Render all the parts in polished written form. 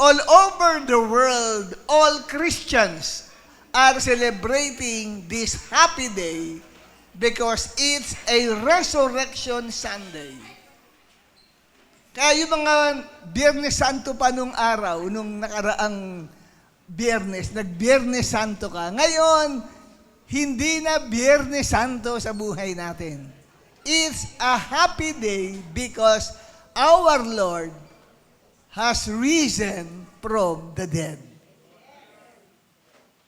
all over the world, all Christians are celebrating this happy day because it's a Resurrection Sunday. Kaya yung mga Biyernes Santo pa nung araw, nung nakaraang Biyernes, nag-Biyernes Santo ka. Ngayon, hindi na Biyernes Santo sa buhay natin. It's a happy day because our Lord has risen from the dead.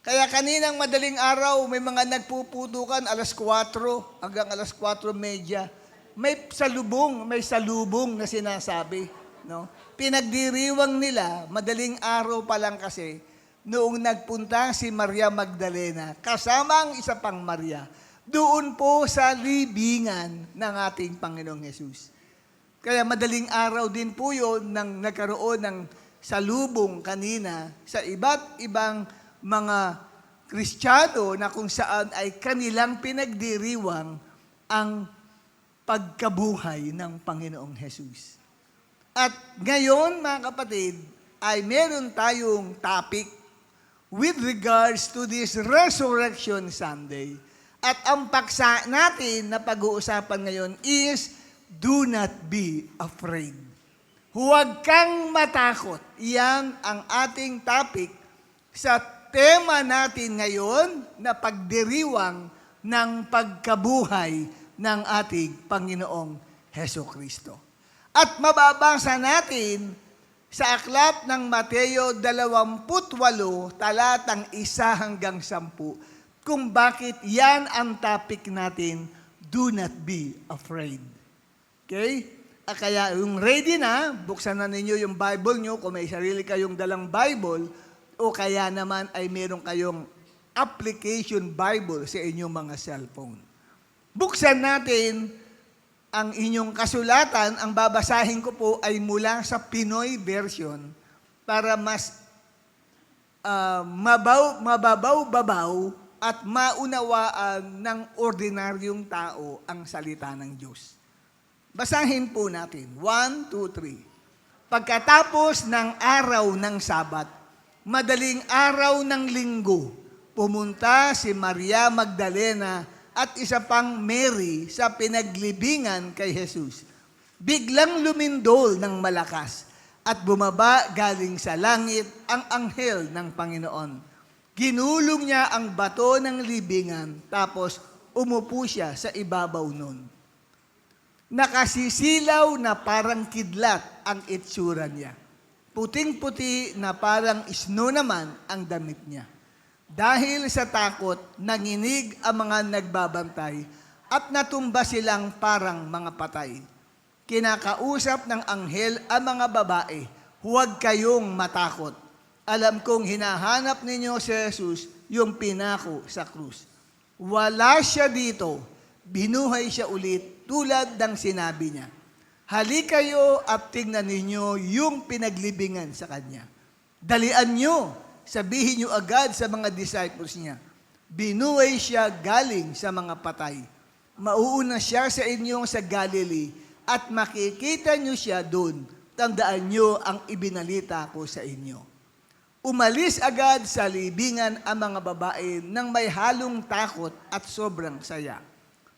Kaya kaninang madaling araw, may mga nagpuputukan, 4:00 hanggang 4:30. May salubong na sinasabi. No? Pinagdiriwang nila, madaling araw pa lang kasi, noong nagpunta si Maria Magdalena, kasama ang isa pang Maria, doon po sa libingan ng ating Panginoong Hesus. Kaya madaling araw din po yun nang nagkaroon ng salubong kanina sa iba't ibang mga Kristiyano na kung saan ay kanilang pinagdiriwang ang pagkabuhay ng Panginoong Hesus. At ngayon, mga kapatid, ay meron tayong topic with regards to this Resurrection Sunday. At ang paksa natin na pag-uusapan ngayon is, do not be afraid. Huwag kang matakot. Yan ang ating topic sa tema natin ngayon na pagdiriwang ng pagkabuhay ng ating Panginoong Hesukristo. At mababasa natin sa aklat ng Mateo 28, talatang 1 hanggang 10, kung bakit yan ang topic natin, do not be afraid. Okay? Kaya yung ready na, buksan na ninyo yung Bible nyo, kung may sarili kayong dalang Bible, o kaya naman ay meron kayong application Bible sa inyong mga cellphone. Buksan natin ang inyong kasulatan. Ang babasahin ko po ay mula sa Pinoy version para mas mababaw-babaw at maunawaan ng ordinaryong tao ang salita ng Diyos. Basahin po natin. 1, 2, 3. Pagkatapos ng araw ng Sabat, madaling araw ng Linggo, pumunta si Maria Magdalena at isa pang Mary sa pinaglibingan kay Jesus. Biglang lumindol ng malakas at bumaba galing sa langit ang anghel ng Panginoon. Ginulong niya ang bato ng libingan, tapos umupo siya sa ibabaw nun. Nakasisilaw na parang kidlat ang itsura niya. Puting-puti na parang snow naman ang damit niya. Dahil sa takot, nanginig ang mga nagbabantay at natumba silang parang mga patay. Kinakausap ng anghel ang mga babae, huwag kayong matakot. Alam kong hinahanap ninyo si Jesus, yung pinako sa krus. Wala siya dito, binuhay siya ulit tulad ng sinabi niya. Halika kayo at tingnan ninyo yung pinaglibingan sa kanya. Dalian nyo, sabihin nyo agad sa mga disciples niya, binuhay siya galing sa mga patay. Mauuna siya sa inyo sa Galilee at makikita nyo siya doon. Tandaan nyo ang ibinalita ko sa inyo. Umalis agad sa libingan ang mga babae nang may halong takot at sobrang saya.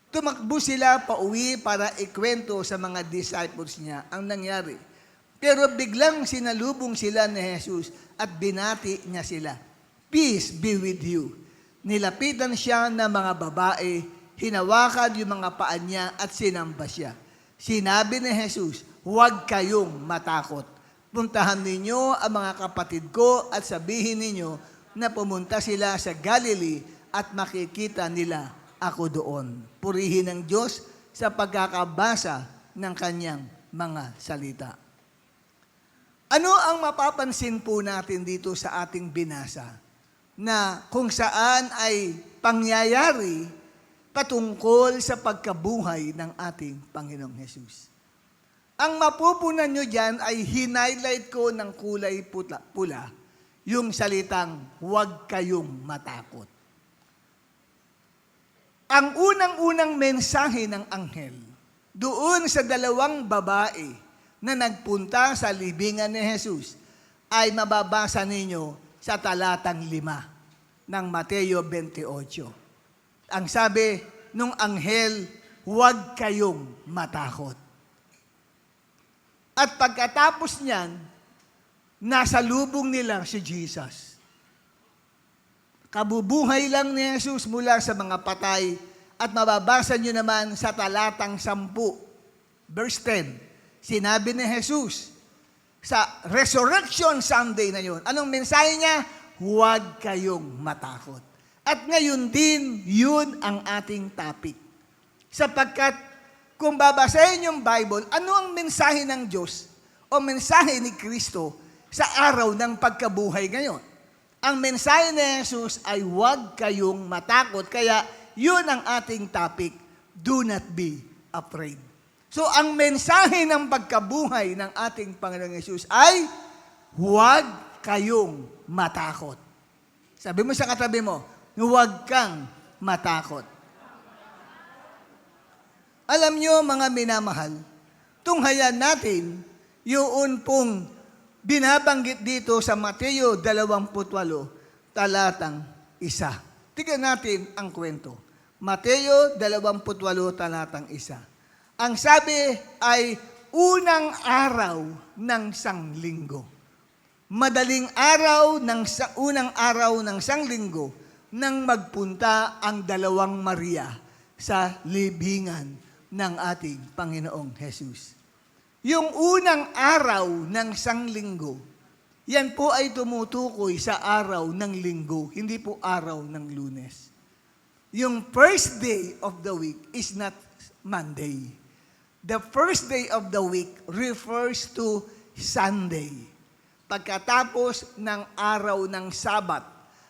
Tumakbo sila pauwi para ikwento sa mga disciples niya ang nangyari. Pero biglang sinalubong sila ni Jesus at binati niya sila. Peace be with you. Nilapitan siya ng mga babae, hinawakan yung mga paa niya at sinamba siya. Sinabi ni Jesus, huwag kayong matakot. Puntahan ninyo ang mga kapatid ko at sabihin ninyo na pumunta sila sa Galilee at makikita nila ako doon. Purihin ng Diyos sa pagkakabasa ng kanyang mga salita. Ano ang mapapansin po natin dito sa ating binasa na kung saan ay pangyayari patungkol sa pagkabuhay ng ating Panginoong Hesus? Ang mapupunan nyo dyan ay hinighlight ko ng kulay pula yung salitang, huwag kayong matakot. Ang unang-unang mensahe ng anghel doon sa dalawang babae na nagpunta sa libingan ni Jesus ay mababasa ninyo sa talatang 5 ng Mateo 28. Ang sabi nung anghel, huwag kayong matakot. At pagkatapos niyan, nasa lubong nila si Jesus. Kabubuhay lang ni Jesus mula sa mga patay at mababasa nyo naman sa talatang 10, verse 10. Sinabi ni Jesus sa Resurrection Sunday na yun. Anong mensahe niya? Huwag kayong matakot. At ngayon din, yun ang ating topic. Sapagkat kung babasahin yung Bible, ano ang mensahe ng Diyos o mensahe ni Kristo sa araw ng pagkabuhay ngayon? Ang mensahe ni Jesus ay huwag kayong matakot. Kaya yun ang ating topic, do not be afraid. So ang mensahe ng pagkabuhay ng ating Panginoong Jesus ay huwag kayong matakot. Sabi mo sa katabi mo, huwag kang matakot. Alam nyo mga minamahal, tunghayan natin yun pong binabanggit dito sa Mateo 28, talatang 1. Tignan natin ang kwento. Mateo 28, talatang 1. Ang sabi ay unang araw ng sanglinggo. Madaling araw ng unang araw ng sanglinggo nang magpunta ang dalawang Maria sa libingan ng ating Panginoong Jesus. Yung unang araw ng sanglinggo, yan po ay tumutukoy sa araw ng linggo, hindi po araw ng Lunes. Yung first day of the week is not Monday. The first day of the week refers to Sunday. Pagkatapos ng araw ng Sabat.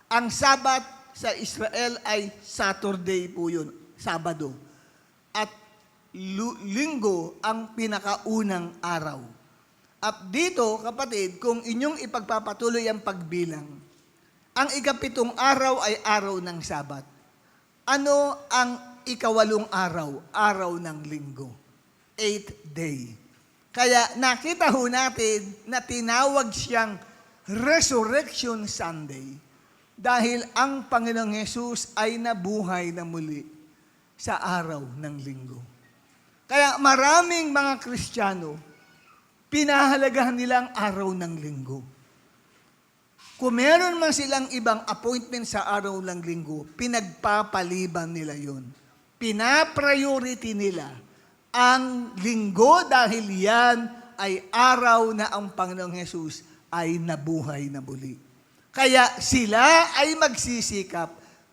Ang Sabat sa Israel ay Saturday po yun, Sabado. At linggo ang pinakaunang araw. At dito, kapatid, kung inyong ipagpapatuloy ang pagbilang, ang ikapitong araw ay araw ng Sabat. Ano ang ikawalong araw? Araw ng linggo. 8th day. Kaya nakita ho natin na tinawag siyang Resurrection Sunday dahil ang Panginoong Hesus ay nabuhay na muli sa araw ng linggo. Kaya maraming mga Kristiyano, pinahalagahan nila ang araw ng linggo. Kung meron man silang ibang appointment sa araw ng linggo, pinagpapaliban nila yon. Pinapriority nila ang linggo dahil yan ay araw na ang Panginoong Hesus ay nabuhay na muli. Kaya sila ay magsisikap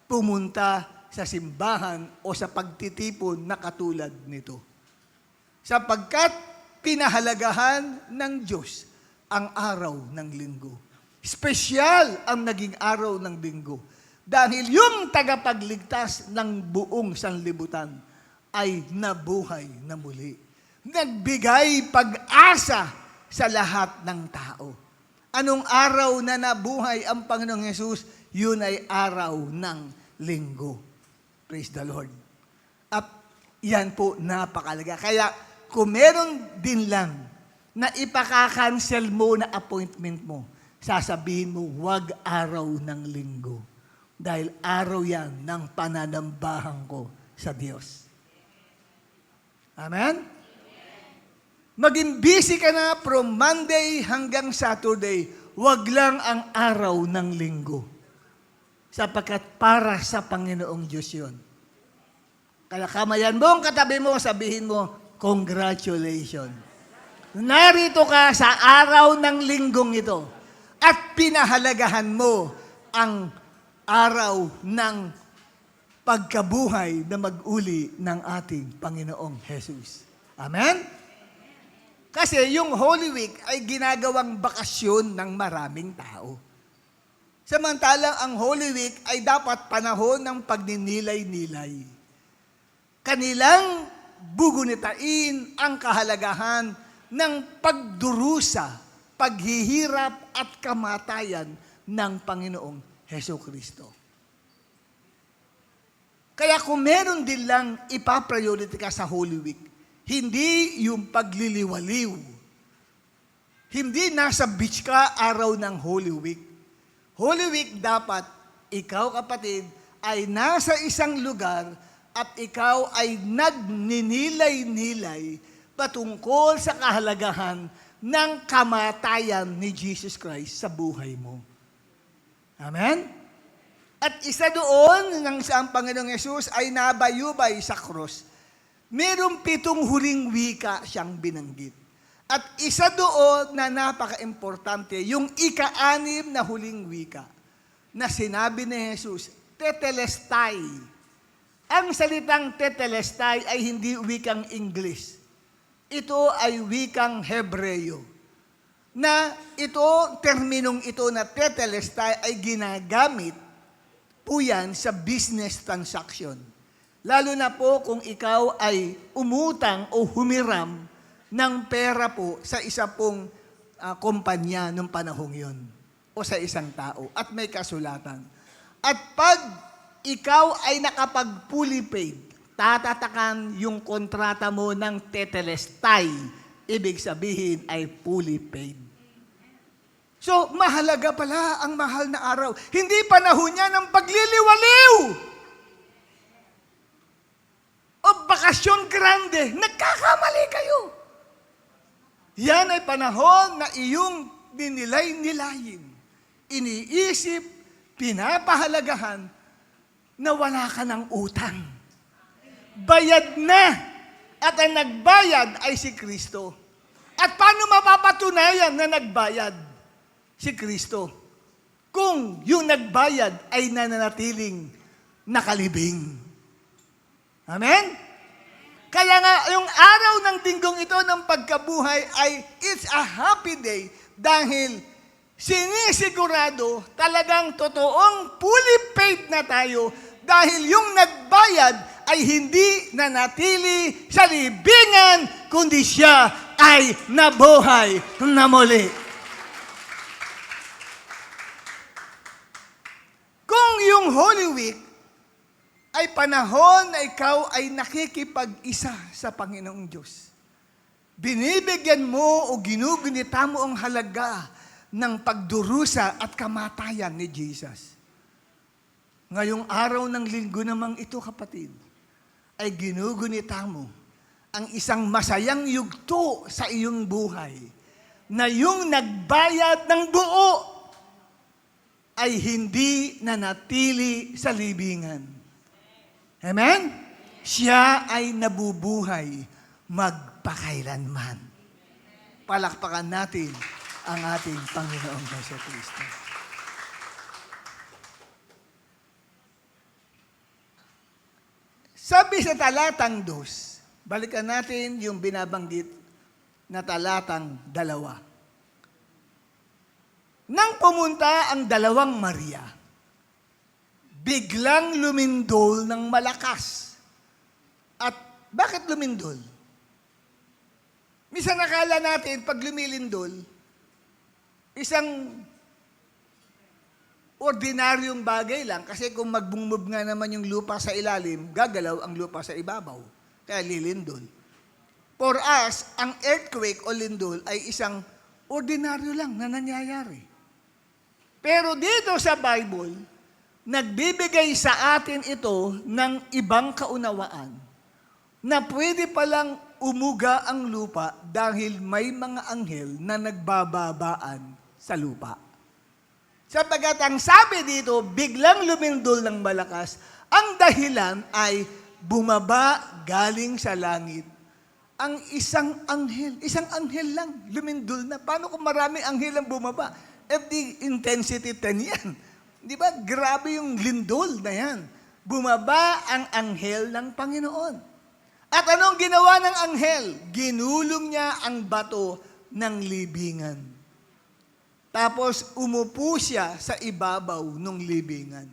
pumunta sa simbahan o sa pagtitipon na katulad nito. Sapagkat pinahalagahan ng Diyos ang araw ng linggo. Espesyal ang naging araw ng linggo. Dahil yung tagapagligtas ng buong sanlibutan ay nabuhay na muli. Nagbigay pag-asa sa lahat ng tao. Anong araw na nabuhay ang Panginoong Hesus? Yun ay araw ng linggo. Praise the Lord. At yan po napakalaga. Kaya kung meron din lang na ipakakancel mo na appointment mo, sasabihin mo, huwag araw ng linggo. Dahil araw yan ng pananambahan ko sa Diyos. Amen? Maging busy ka na from Monday hanggang Saturday, wag lang ang araw ng linggo. Sapagkat para sa Panginoong Diyos yun. Kaya kamayan mo ang katabi mo, sabihin mo, congratulations. Narito ka sa araw ng linggong ito at pinahalagahan mo ang araw ng pagkabuhay na mag-uli ng ating Panginoong Jesus. Amen? Kasi yung Holy Week ay ginagawang bakasyon ng maraming tao. Samantalang ang Holy Week ay dapat panahon ng pagninilay-nilay. Kanilang bugunitain ang kahalagahan ng pagdurusa, paghihirap at kamatayan ng Panginoong Hesukristo. Kaya kung meron din lang ipapriority ka sa Holy Week, hindi yung pagliliwaliw Hindi nasa beach ka araw ng Holy Week. Holy Week dapat ikaw kapatid ay nasa isang lugar at ikaw ay nagninilay-nilay patungkol sa kahalagahan ng kamatayan ni Jesus Christ sa buhay mo. Amen? At isa doon nang ang Panginoong Yesus ay nabayubay sa krus. Merong 7 huling wika siyang binanggit. At isa doon na napaka-importante, yung ika-6 na huling wika na sinabi ni Jesus, tetelestai. Ang salitang tetelestai ay hindi wikang English. Ito ay wikang Hebreo. Na terminong ito na tetelestai ay ginagamit po yan sa business transaction. Lalo na po kung ikaw ay umutang o humiram ng pera po sa isa pong kumpanya nung panahong yon o sa isang tao at may kasulatan. At pag ikaw ay nakapag-fully paid, tatatakan yung kontrata mo ng tetelestai, ibig sabihin ay fully paid. So, mahalaga pala ang mahal na araw. Hindi panahon niya ng pagliliwaliw o bakasyon grande. Nagkakamali kayo. Yan ay panahon na iyong dinilay-nilayin. Iniisip, pinapahalagahan na wala ka ng utang. Bayad na. At ang nagbayad ay si Kristo. At paano mapapatunayan na nagbayad? Si Kristo. Kung yung nagbayad ay nananatiling nakalibing. Amen? Kaya nga, yung araw ng dinggong ito ng pagkabuhay ay it's a happy day dahil sinisigurado talagang totoong fully paid na tayo dahil yung nagbayad ay hindi nanatili sa libingan kundi siya ay nabuhay na muli. Kung yung Holy Week ay panahon na ikaw ay nakikipag-isa sa Panginoong Diyos, binibigyan mo o ginugunita mo ang halaga ng pagdurusa at kamatayan ni Jesus. Ngayong araw ng linggo namang ito, kapatid, ay ginugunita mo ang isang masayang yugto sa iyong buhay na yung nagbayad ng buo ay hindi nanatili sa libingan. Amen? Siya ay nabubuhay magpakailanman. Palakpakan natin ang ating Panginoong Jesucristo. Sabi sa talatang 2, balikan natin yung binabanggit na talatang 2. Nang pumunta ang 2 Maria, biglang lumindol ng malakas. At bakit lumindol? Minsan nakala natin, pag lumilindol, isang ordinaryong bagay lang. Kasi kung magbungmub nga naman yung lupa sa ilalim, gagalaw ang lupa sa ibabaw. Kaya lilindol. For us, ang earthquake o lindol ay isang ordinaryo lang na nangyayari. Pero dito sa Bible, nagbibigay sa atin ito ng ibang kaunawaan na pwede palang umuga ang lupa dahil may mga anghel na nagbababaan sa lupa. Sapagkat ang sabi dito, biglang lumindol ng malakas, ang dahilan ay bumaba galing sa langit ang isang anghel lang, lumindol na. Paano kung maraming anghel ang bumaba? FD intensity 10 yan. Di ba? Grabe yung lindol na yan. Bumaba ang anghel ng Panginoon. At anong ginawa ng anghel? Ginulong niya ang bato ng libingan. Tapos umupo siya sa ibabaw ng libingan.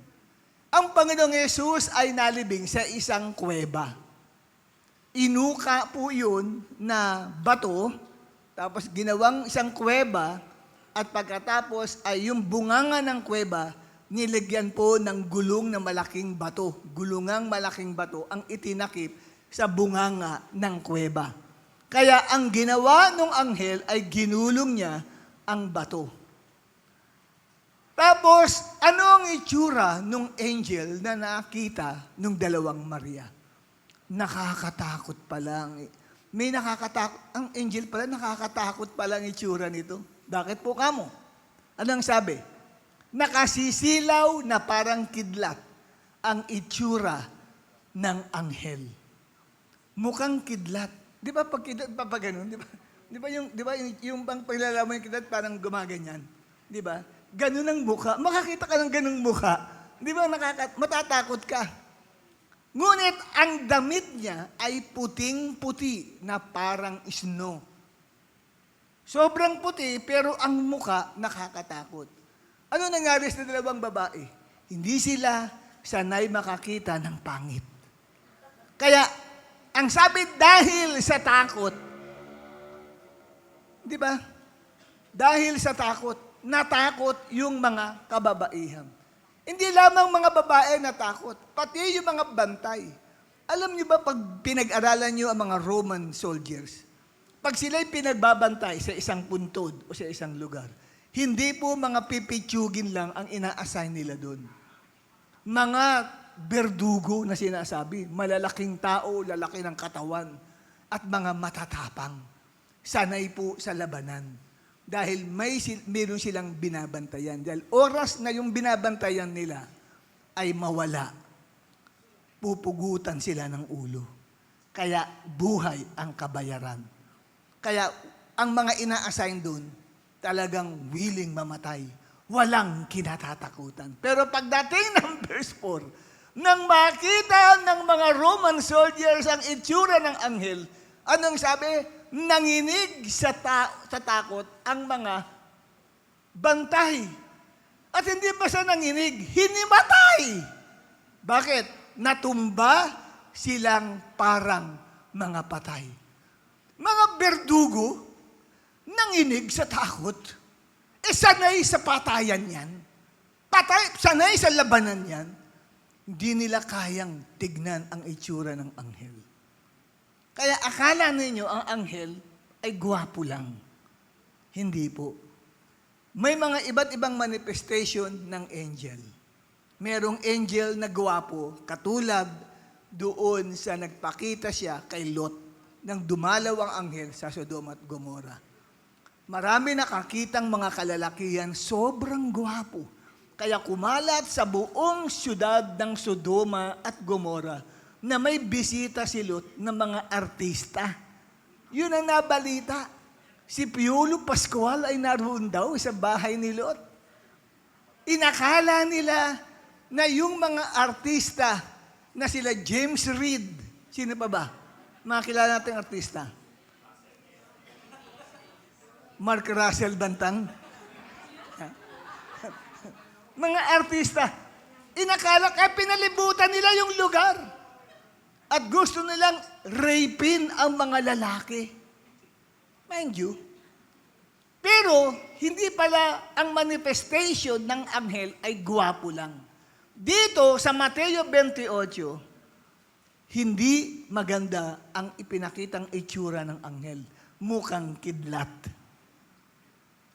Ang Panginoong Yesus ay nalibing sa isang kuweba. Inuka po yun na bato, tapos ginawang isang kuweba, at pagkatapos ay yung bunganga ng kuweba, nilagyan po ng gulong na malaking bato. Gulungang malaking bato ang itinakip sa bunganga ng kuweba. Kaya ang ginawa ng anghel ay ginulong niya ang bato. Tapos, ano ang itsura ng angel na nakita ng dalawang Maria? Nakakatakot pa lang. May nakakatakot. Ang angel pala, nakakatakot pa lang itsura nito. Bakit po kamo? Anong sabi? Nakasisilaw na parang kidlat ang itsura ng anghel. Mukhang kidlat. Di ba pag kidlat, papaganon? Di ba yung bang paglala mo yung kidlat, parang gumaganyan? Di ba? Ganun ang mukha. Makakita ka ng ganung mukha. Di ba matatakot ka? Ngunit ang damit niya ay puting-puti na parang snow. Sobrang puti, pero ang mukha nakakatakot. Ano nangyari sa dalawang babae? Hindi sila sanay makakita ng pangit. Kaya, ang sabi dahil sa takot, di ba? Dahil sa takot, natakot yung mga kababaihan. Hindi lamang mga babae natakot, pati yung mga bantay. Alam niyo ba pag pinag-aralan niyo ang mga Roman soldiers, pag sila'y pinagbabantay sa isang puntod o sa isang lugar, hindi po mga pipitsugin lang ang ina-assign nila doon. Mga berdugo na sinasabi, malalaking tao, lalaki ng katawan, at mga matatapang. Sanay po sa labanan. Dahil meron silang binabantayan. Dahil oras na yung binabantayan nila ay mawala. Pupugutan sila ng ulo. Kaya buhay ang kabayaran. Kaya ang mga ina-assign doon, talagang willing mamatay. Walang kinatatakutan. Pero pagdating ng verse 4, nang makita ng mga Roman soldiers ang itsura ng anghel, anong sabi? Nanginig sa takot ang mga bantay. At hindi pa siya nanginig, hinimatay. Bakit? Natumba silang parang mga patay. Mga berdugo, nanginig sa takot. Sanay sa patayan yan. Sanay sa labanan yan. Hindi nila kayang tignan ang itsura ng anghel. Kaya akala ninyo ang anghel ay gwapo lang. Hindi po. May mga iba't ibang manifestation ng angel. Merong angel na gwapo, katulad doon sa nagpakita siya kay Lot nang dumalaw ang anghel sa Sodom at Gomora. Marami nakakitang mga kalalakihan, sobrang gwapo. Kaya kumalat sa buong syudad ng Sodoma at Gomora na may bisita si Lot ng mga artista. Yun ang nabalita. Si Piolo Pascual ay naroon daw sa bahay ni Lot. Inakala nila na yung mga artista na sila James Reid, sino pa ba? Mga kilala nating artista. Mark Russell Bantang. Mga artista, inakala kaya pinalibutan nila yung lugar. At gusto nilang rapin ang mga lalaki. Mind you. Pero, hindi pala ang manifestation ng anghel ay gwapo lang. Dito, sa Mateo 28, hindi maganda ang ipinakitang itsura ng anghel. Mukhang kidlat.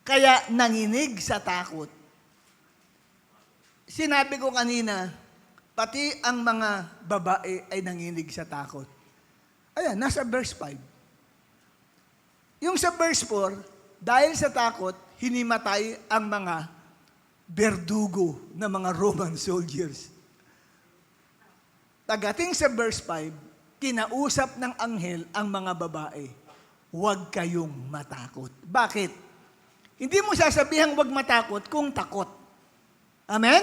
Kaya nanginig sa takot. Sinabi ko kanina, pati ang mga babae ay nanginig sa takot. Ayan, nasa verse 5. Yung sa verse 4, dahil sa takot, hinimatay ang mga berdugo na mga Roman soldiers. Pagdating sa verse 5, kinausap ng anghel ang mga babae, huwag kayong matakot. Bakit? Hindi mo sasabihang huwag matakot kung takot. Amen?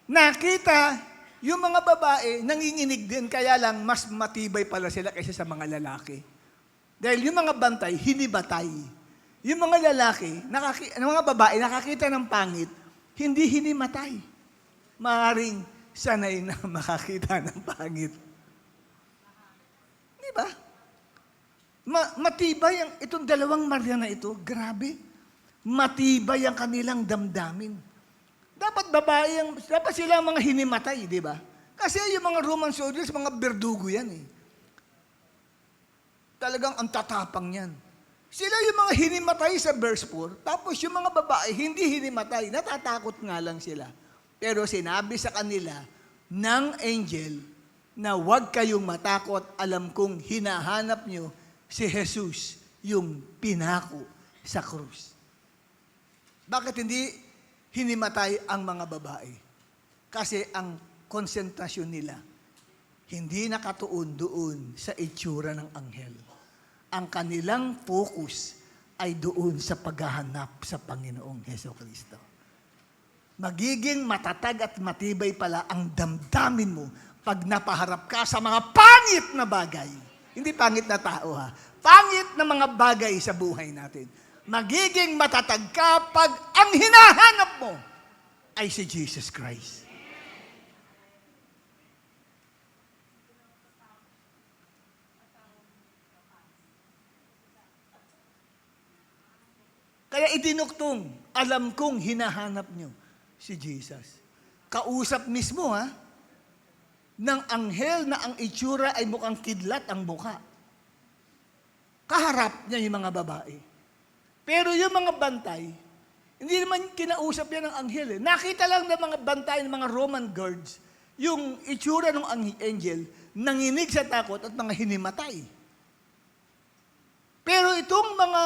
Nakita yung mga babae, nanginginig din, kaya lang mas matibay pala sila kaysa sa mga lalaki. Dahil yung mga bantay, hinibatay. Yung mga lalaki, mga babae, nakakita ng pangit, hindi hinimatay. Maaring sanay na makakita ng pangit. Di ba? Matibay itong dalawang Maria na ito, grabe. Matibay ang kanilang damdamin. Dapat sila ang mga hinimatay, di ba? Kasi yung mga Roman soldiers, mga berdugo yan eh. Talagang ang tatapang yan. Sila yung mga hinimatay sa verse 4, tapos yung mga babae hindi hinimatay, natatakot nga lang sila. Pero sinabi sa kanila ng angel na huwag kayong matakot, alam kong hinahanap nyo si Jesus, yung pinako sa krus. Bakit hindi hinimatay ang mga babae? Kasi ang konsentrasyon nila hindi nakatuon doon sa itsura ng anghel. Ang kanilang focus ay doon sa paghahanap sa Panginoong Hesukristo. Magiging matatag at matibay pala ang damdamin mo pag napaharap ka sa mga pangit na bagay. Hindi pangit na tao ha. Pangit na mga bagay sa buhay natin. Magiging matatag ka pag ang hinahanap mo ay si Jesus Christ. Kaya itinuktong, alam kong hinahanap nyo si Jesus. Kausap mismo ng anghel na ang itsura ay mukhang kidlat ang mukha. Kaharap niya yung mga babae. Pero yung mga bantay, hindi naman kinausap yan ng anghel. Nakita lang ng mga bantay ng mga Roman guards, yung itsura ng angel, nanginig sa takot at mga hinimatay. Pero itong mga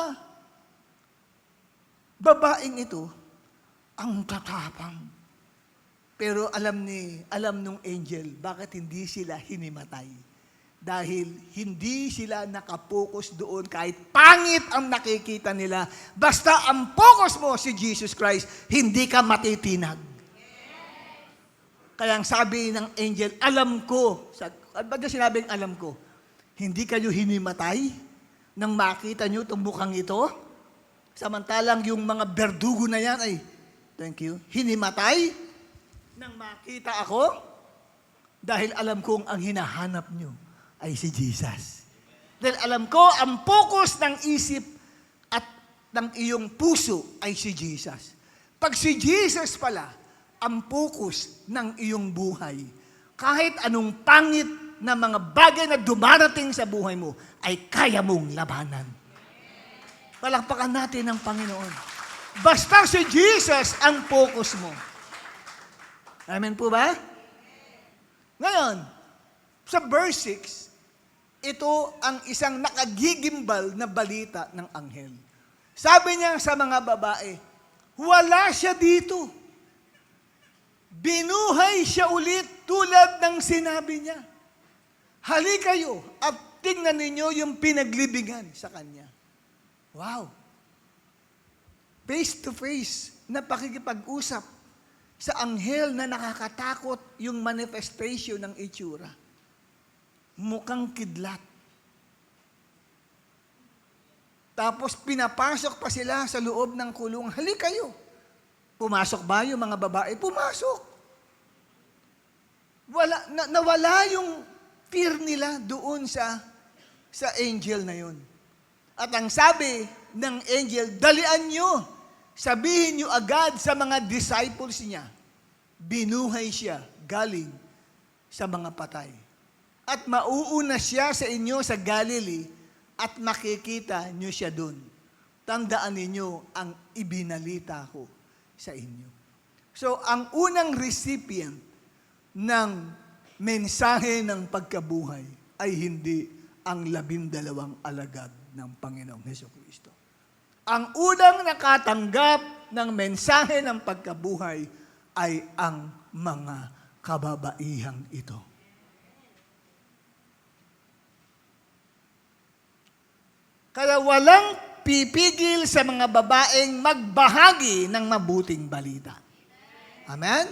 babaeng ito, ang tatapang. Pero alam nung angel, bakit hindi sila hinimatay? Dahil hindi sila nakapokus doon kahit pangit ang nakikita nila. Basta ang focus mo si Jesus Christ, hindi ka matitinag. Kaya ang sabi ng angel, alam ko. Ba't sinabing alam ko? Hindi kayo hinimatay nang makita nyo itong mukhang ito? Samantalang yung mga berdugo na yan ay, thank you, hinimatay nang makita ako dahil alam kong ang hinahanap nyo ay si Jesus. Dahil alam ko, ang focus ng isip at ng iyong puso ay si Jesus. Pag si Jesus pala, ang focus ng iyong buhay, kahit anong pangit na mga bagay na dumarating sa buhay mo, ay kaya mong labanan. Palakpakan natin ang Panginoon. Basta si Jesus ang focus mo. Amen po ba? Ngayon, sa verse 6, ito ang isang nakagigimbal na balita ng anghel. Sabi niya sa mga babae, wala siya dito. Binuhay siya ulit tulad ng sinabi niya. Halika kayo at tingnan ninyo yung pinaglibingan sa kanya. Wow! Face to face na pakikipag-usap sa anghel na nakakatakot yung manifestation ng itsura. Mukhang kidlat. Tapos pinapasok pa sila sa loob ng kulungan. Halika kayo. Pumasok ba yung mga babae? Pumasok. Nawala yung fear nila doon sa angel na yun. At ang sabi ng angel, dalian nyo, sabihin nyo agad sa mga disciples niya, binuhay siya galing sa mga patay. At mauuna siya sa inyo sa Galilee at makikita nyo siya doon. Tandaan ninyo ang ibinalita ko sa inyo. So, ang unang recipient ng mensahe ng pagkabuhay ay hindi ang 12 alagad ng Panginoong Hesukristo. Ang unang nakatanggap ng mensahe ng pagkabuhay ay ang mga kababaihang ito. Kaya walang pipigil sa mga babaeng magbahagi ng mabuting balita. Amen?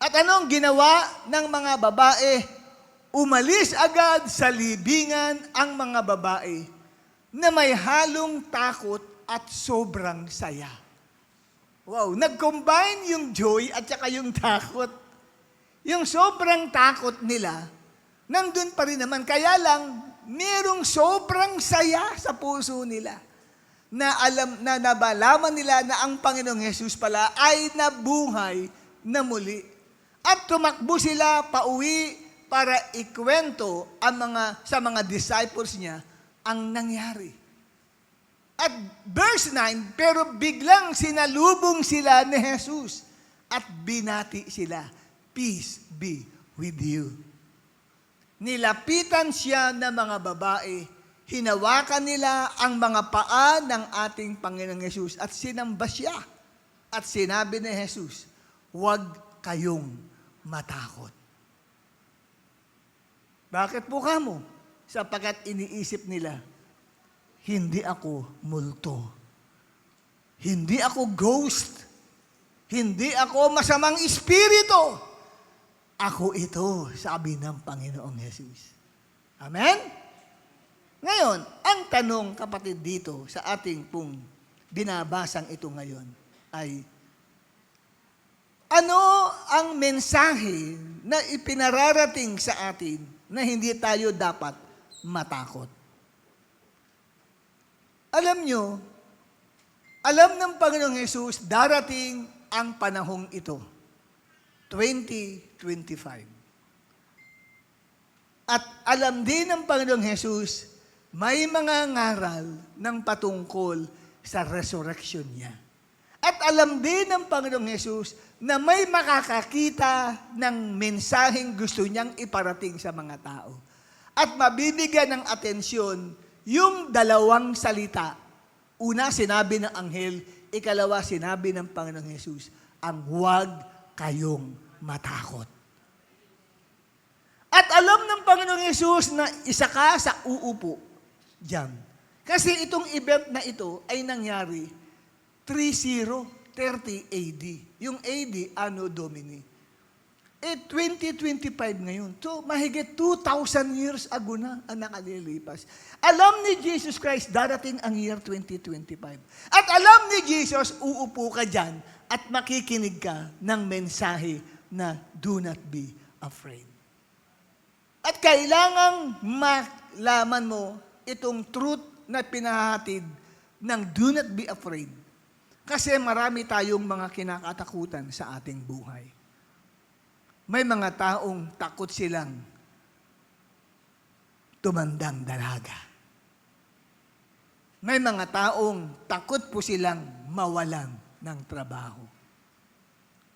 At anong ginawa ng mga babae? Umalis agad sa libingan ang mga babae na may halong takot at sobrang saya. Wow, nag-combine yung joy at saka yung takot. Yung sobrang takot nila, nandun pa rin naman. Kaya lang, merong sobrang saya sa puso nila na nabalaman nila na ang Panginoong Jesus pala ay nabuhay na muli. At tumakbo sila pauwi para ikwento sa mga disciples niya ang nangyari. At verse 9, pero biglang sinalubong sila ni Jesus at binati sila, "Peace be with you." Nilapitan siya ng mga babae, hinawakan nila ang mga paa ng ating Panginoong Jesus at sinamba siya. At sinabi ni Jesus, "Huwag kayong matakot." Bakit po kamo? Sapagkat iniisip nila, hindi ako multo. Hindi ako ghost. Hindi ako masamang espiritu. Ako ito, sabi ng Panginoong Jesus. Amen? Ngayon, ang tanong, kapatid, dito sa ating pong binabasang ito ngayon ay, ano ang mensahe na ipinararating sa atin na hindi tayo dapat matakot? Alam nyo, alam ng Panginoong Jesus, darating ang panahong ito, 2025. At alam din ng Panginoong Jesus, may mga ngaral ng patungkol sa resurrection niya. At alam din ng Panginoong Jesus na may makakakita ng mensaheng gusto niyang iparating sa mga tao. At mabibigyan ng atensyon yung dalawang salita. Una, sinabi ng anghel. Ikalawa, sinabi ng Panginoong Jesus, ang huwag kayong matakot. At alam ng Panginoong Jesus na isa ka sa uupo diyan. Kasi itong event na ito ay nangyari 30 AD. Yung AD, Anno Domini. 2025 ngayon. So, mahigit 2,000 years ago na ang nakalilipas. Alam ni Jesus Christ, darating ang year 2025. At alam ni Jesus, uupo ka dyan at makikinig ka ng mensahe na do not be afraid. At kailangang malaman mo itong truth na pinahatid ng do not be afraid. Kasi marami tayong mga kinakatakutan sa ating buhay. May mga taong takot silang tumandang dalaga. May mga taong takot po silang mawalan ng trabaho.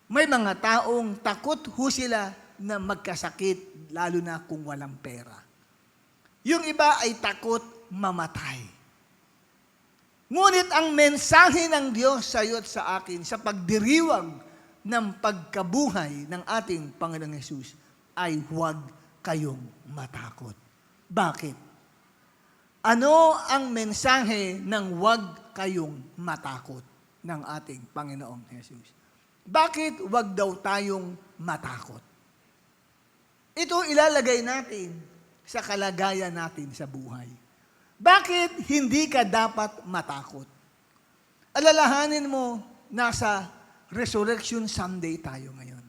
May mga taong takot ho sila na magkasakit, lalo na kung walang pera. Yung iba ay takot mamatay. Ngunit ang mensahe ng Diyos sa iyo at sa akin sa pagdiriwang ng pagkabuhay ng ating Panginoong Hesus ay huwag kayong matakot. Bakit? Ano ang mensahe ng huwag kayong matakot ng ating Panginoong Hesus? Bakit huwag daw tayong matakot? Ito ilalagay natin sa kalagayan natin sa buhay. Bakit hindi ka dapat matakot? Alalahanin mo, nasa Resurrection Sunday tayo ngayon.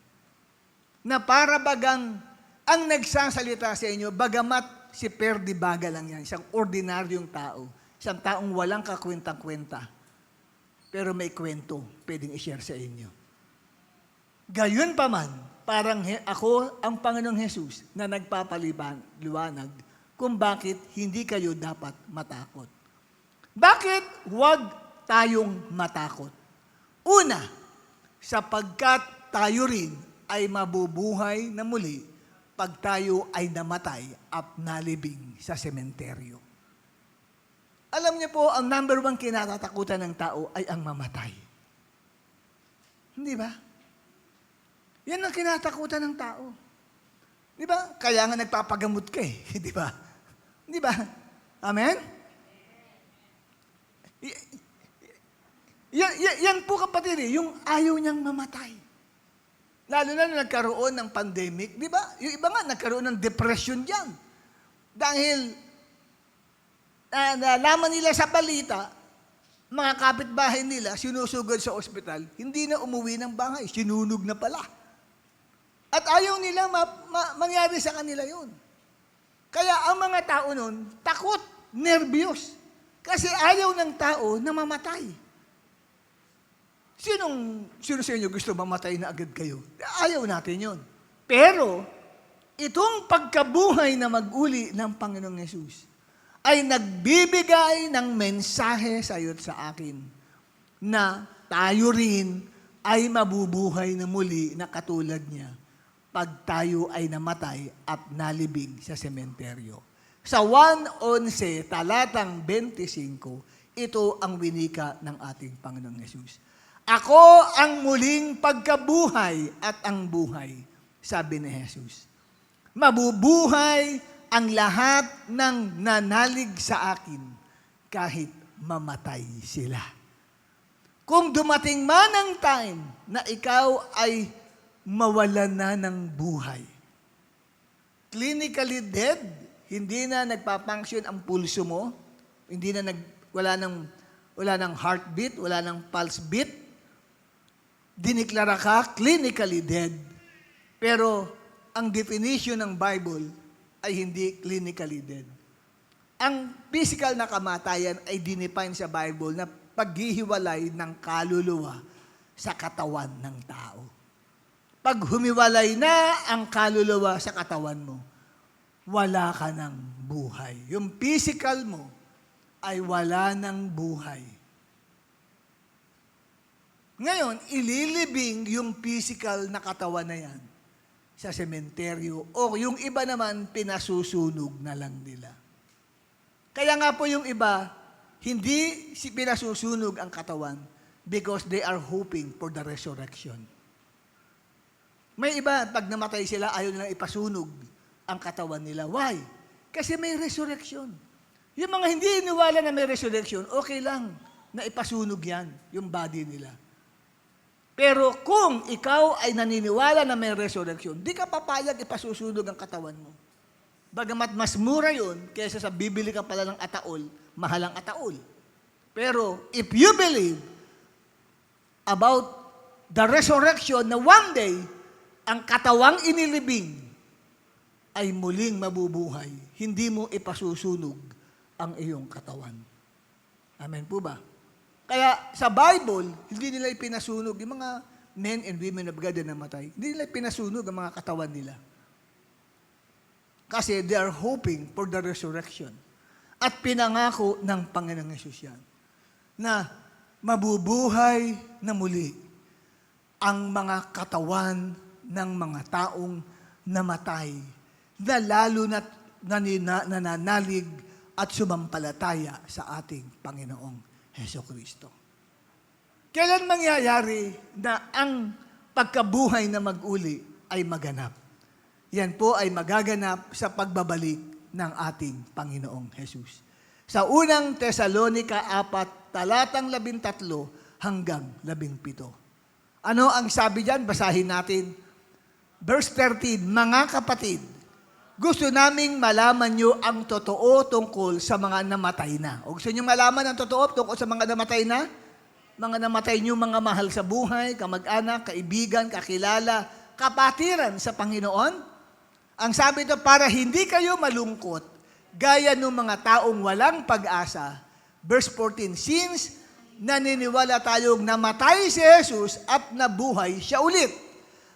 Na para bagang ang nagsasalita sa inyo, bagamat si Perdi Baga lang yan, isang ordinaryong tao, isang taong walang kakwentang-kwenta, pero may kwento pwedeng i-share sa inyo. Gayon pa man, parang ako ang Panginoong Jesus na nagpapaliwanag kung bakit hindi kayo dapat matakot. Bakit huwag tayong matakot? Una, sapagkat tayo rin ay mabubuhay na muli pag tayo ay namatay at nalibing sa sementeryo. Alam niyo po, ang number one kinatatakutan ng tao ay ang mamatay. Hindi ba? Yan ang kinatakutan ng tao. Di ba? Kaya nga nagpapagamot ka eh. Di ba? Di ba? Amen? Yan po kapatid eh, yung ayaw niyang mamatay. Lalo na nagkaroon ng pandemic, di ba? Yung iba nga nagkaroon ng depression dyan. Dahil nalaman nila sa balita, mga kapitbahay nila, sinusugod sa ospital, hindi na umuwi ng bahay, sinunog na pala. At ayaw nila mangyari sa kanila yun. Kaya ang mga tao nun, takot, nervyos. Kasi ayaw ng tao na mamatay. Sino sa inyo gusto mamatay na agad kayo? Ayaw natin yun. Pero, itong pagkabuhay na mag-uli ng Panginoong Hesus ay nagbibigay ng mensahe sa iyo at sa akin na tayo rin ay mabubuhay na muli na katulad niya pag tayo ay namatay at nalibing sa sementeryo. Sa 1:11, talatang 25, ito ang winika ng ating Panginoong Hesus. Ako ang muling pagkabuhay at ang buhay, sabi ni Hesus. Mabubuhay ang lahat ng nanalig sa akin kahit mamatay sila. Kung dumating man ang time na ikaw ay mawalan na ng buhay, clinically dead, hindi na nagpapunction ang pulso mo, wala nang heartbeat, wala nang pulse beat, diniklara ka clinically dead. Pero ang definition ng Bible ay hindi clinically dead. Ang physical na kamatayan ay dinefine sa Bible na paghihiwalay ng kaluluwa sa katawan ng tao. Pag humiwalay na ang kaluluwa sa katawan mo, wala ka ng buhay. Yung physical mo ay wala ng buhay. Ngayon, ililibing yung physical na katawan na yan sa sementeryo o yung iba naman pinasusunog na lang nila. Kaya nga po yung iba, hindi pinasusunog ang katawan because they are hoping for the resurrection. May iba, pag namatay sila, ayaw nilang ipasunog ang katawan nila. Why? Kasi may resurrection. Yung mga hindi iniwala na may resurrection, okay lang na ipasunog yan, yung body nila. Pero kung ikaw ay naniniwala na may resurrection, di ka papayag ipasusunog ang katawan mo. Bagamat mas mura yun, kaysa sa bibili ka pala ng ataol, mahal ang ataol. Pero if you believe about the resurrection na one day, ang katawang inilibing ay muling mabubuhay, hindi mo ipasusunog ang iyong katawan. Amen po ba? Kaya sa Bible, hindi nila ipinasunog yung mga men and women of God na namatay. Hindi nila ipinasunog ang mga katawan nila. Kasi they are hoping for the resurrection. At pinangako ng Panginoong Hesus yan na mabubuhay na muli ang mga katawan ng mga taong namatay na lalo na nananalig at sumampalataya sa ating Panginoong Hesukristo. Kailan mangyayari na ang pagkabuhay na mag-uli ay maganap? Yan po ay magaganap sa pagbabalik ng ating Panginoong Hesus. Sa unang Tesalonica 4, talatang 13 hanggang 17. Ano ang sabi diyan? Basahin natin. Verse 13, mga kapatid, gusto naming malaman nyo ang totoo tungkol sa mga namatay na. O gusto nyo malaman ang totoo tungkol sa mga namatay na? Mga namatay nyo, mga mahal sa buhay, kamag-anak, kaibigan, kakilala, kapatiran sa Panginoon. Ang sabi ito, para hindi kayo malungkot, gaya ng mga taong walang pag-asa. Verse 14, since naniniwala tayong namatay si Jesus at nabuhay siya ulit,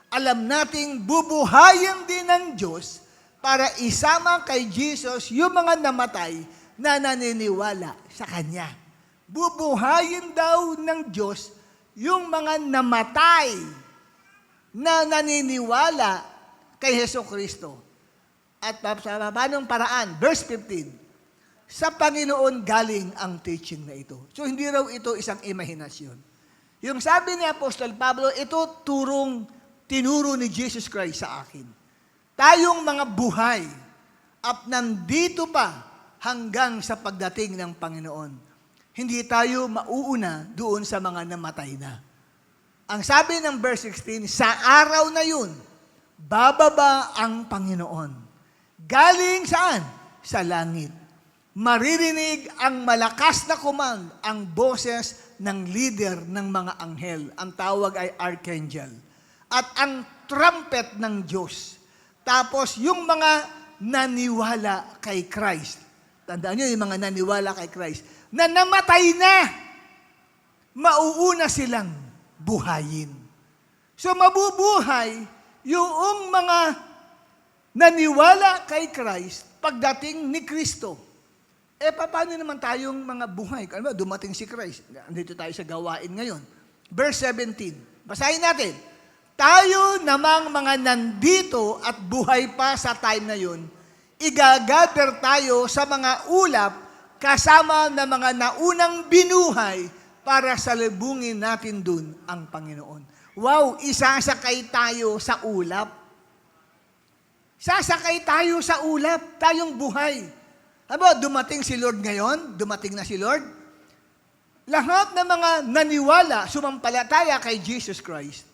alam nating bubuhayin din ng Diyos para isama kay Jesus yung mga namatay na naniniwala sa Kanya. Bubuhayin daw ng Diyos yung mga namatay na naniniwala kay Hesukristo. At sa paanong paraan? Verse 15, sa Panginoon galing ang teaching na ito. So hindi raw ito isang imahinasyon. Yung sabi ni Apostol Pablo, ito tinuro ni Jesus Christ sa akin. Tayong mga buhay at nandito pa hanggang sa pagdating ng Panginoon. Hindi tayo mauuna doon sa mga namatay na. Ang sabi ng verse 16, sa araw na yun, bababa ang Panginoon. Galing saan? Sa langit. Maririnig ang malakas na command, ang boses ng leader ng mga anghel. Ang tawag ay archangel. At ang trumpet ng Diyos. Tapos yung mga naniwala kay Christ. Tandaan nyo yung mga naniwala kay Christ. Na namatay na. Mauuna silang buhayin. So mabubuhay yung mga naniwala kay Christ pagdating ni Kristo. Paano naman tayong mga buhay? Ano ba, dumating si Christ. Andito tayo sa gawain ngayon. Verse 17. Basahin natin. Tayo namang mga nandito at buhay pa sa time na yun, igagather tayo sa mga ulap kasama ng mga naunang binuhay para salubungin natin dun ang Panginoon. Wow, isasakay tayo sa ulap. Sasakay tayo sa ulap, tayong buhay. Aba, dumating si Lord ngayon? Dumating na si Lord? Lahat ng mga naniwala, sumampalataya kay Jesus Christ,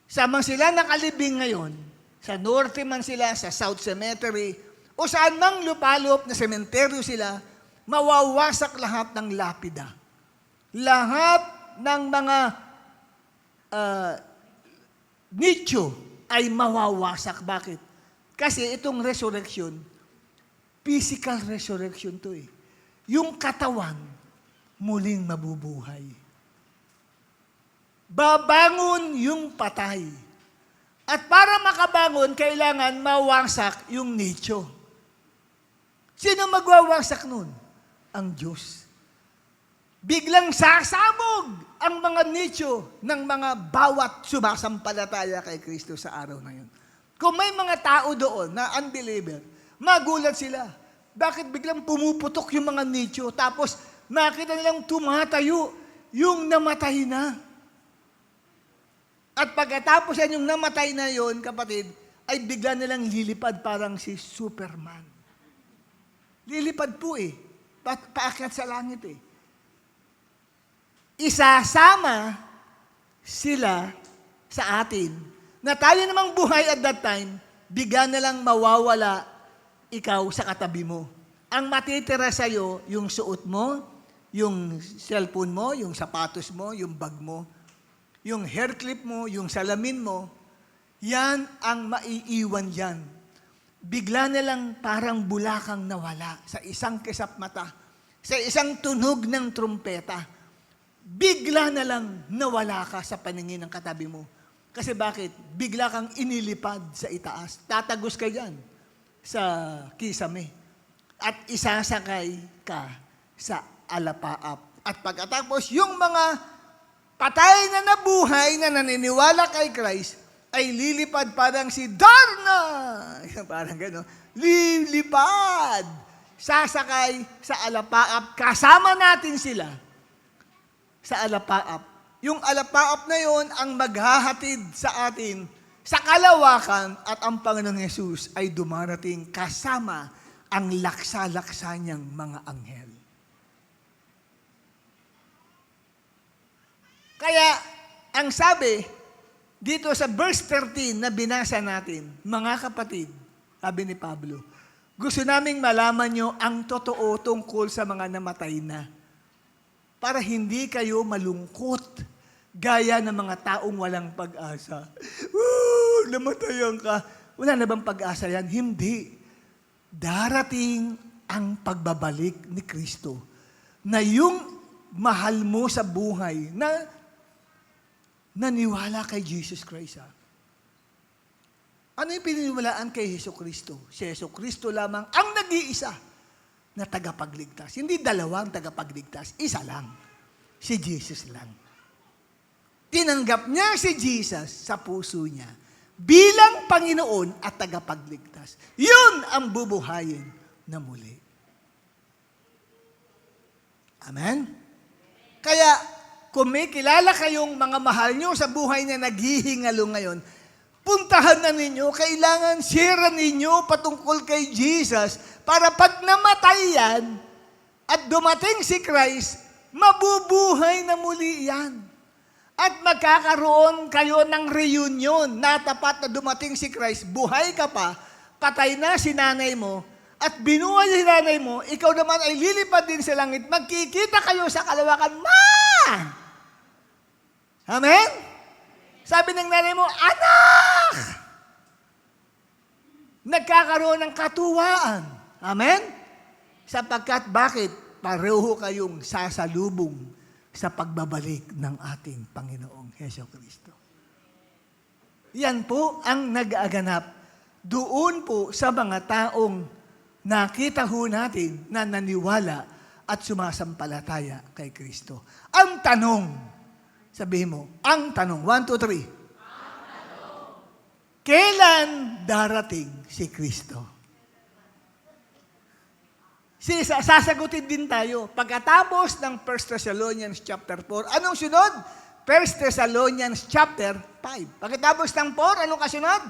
samang sila nakalibing ngayon, sa norte man sila, sa South Cemetery, o saan mang lupalop na sementeryo sila, mawawasak lahat ng lapida. Lahat ng mga nicho ay mawawasak. Bakit? Kasi itong resurrection, physical resurrection to eh. Yung katawan, muling mabubuhay. Babangon yung patay. At para makabangon, kailangan mawasak yung nicho. Sino magwawasak nun? Ang Diyos. Biglang sasabog ang mga nicho ng mga bawat sumasampalataya kay Kristo sa araw na yun. Kung may mga tao doon na unbeliever, magulat sila. Bakit biglang pumuputok yung mga nicho? Tapos nakita nilang tumatayo yung namatay na. At pagkatapos yan yung namatay na yon, kapatid, ay bigla nilang lilipad parang si Superman. Lilipad po eh. Paakyat sa langit eh. Isasama sila sa atin na tayo namang buhay at that time, bigla na lang mawawala ikaw sa katabi mo. Ang matitira sa'yo, yung suot mo, yung cellphone mo, yung sapatos mo, yung bag mo, yung hair clip mo, yung salamin mo, yan ang maiiwan yan. Bigla na lang parang bulakang nawala sa isang kisap mata, sa isang tunog ng trumpeta. Bigla na lang nawala ka sa paningin ng katabi mo. Kasi bakit? Bigla kang inilipad sa itaas. Tatagos ka dyan sa kisame. At isasakay ka sa alapaap. At pagkatapos, yung mga patay na nabuhay na naniniwala kay Christ, ay lilipad parang si Darna. Parang gano'n. Lilipad. Sasakay sa alapaap. Kasama natin sila sa alapaap. Yung alapaap na yon ang maghahatid sa atin sa kalawakan at ang Panginoong Yesus ay dumarating kasama ang laksa-laksa niyang mga anghel. Kaya, ang sabi dito sa verse 13 na binasa natin, mga kapatid, sabi ni Pablo, gusto naming malaman nyo ang totoo tungkol sa mga namatay na, para hindi kayo malungkot gaya ng mga taong walang pag-asa. Namatayan ka. Wala na bang pag-asa yan? Hindi. Darating ang pagbabalik ni Kristo na yung mahal mo sa buhay na naniwala kay Jesus Christ. Ano yung pininiwalaan kay Hesus Kristo? Si Hesus Kristo lamang ang nag-iisa na tagapagligtas. Hindi dalawang tagapagligtas, isa lang. Si Jesus lang. Tinanggap niya si Jesus sa puso niya bilang Panginoon at tagapagligtas. Yun ang bubuhayin na muli. Amen? Kaya, kung may kilala kayong mga mahal nyo sa buhay na naghihingalo ngayon, puntahan na ninyo, kailangan share ninyo patungkol kay Jesus para pag namatay yan at dumating si Christ, mabubuhay na muli yan. At magkakaroon kayo ng reunion na tapat na dumating si Christ, buhay ka pa, patay na si nanay mo, at binuhay si nanay mo, ikaw naman ay lilipad din sa langit, magkikita kayo sa kalawakan, Ma! Amen? Sabi ng nanay mo, Anak! Nagkakaroon ng katuwaan. Amen? Sapagkat bakit? Pareho kayong sasalubong sa pagbabalik ng ating Panginoong Jesucristo. Yan po ang nag-aaganap doon po sa mga taong nakita ho natin na naniwala at sumasampalataya kay Kristo. Ang tanong, sabihin mo, ang tanong, 1, 2, 3. Kailan darating si Kristo? Sasagutin din tayo. Pagkatapos ng 1 Thessalonians chapter 4, anong sunod? 1 Thessalonians chapter 5. Pagkatapos ng 4, anong kasunod?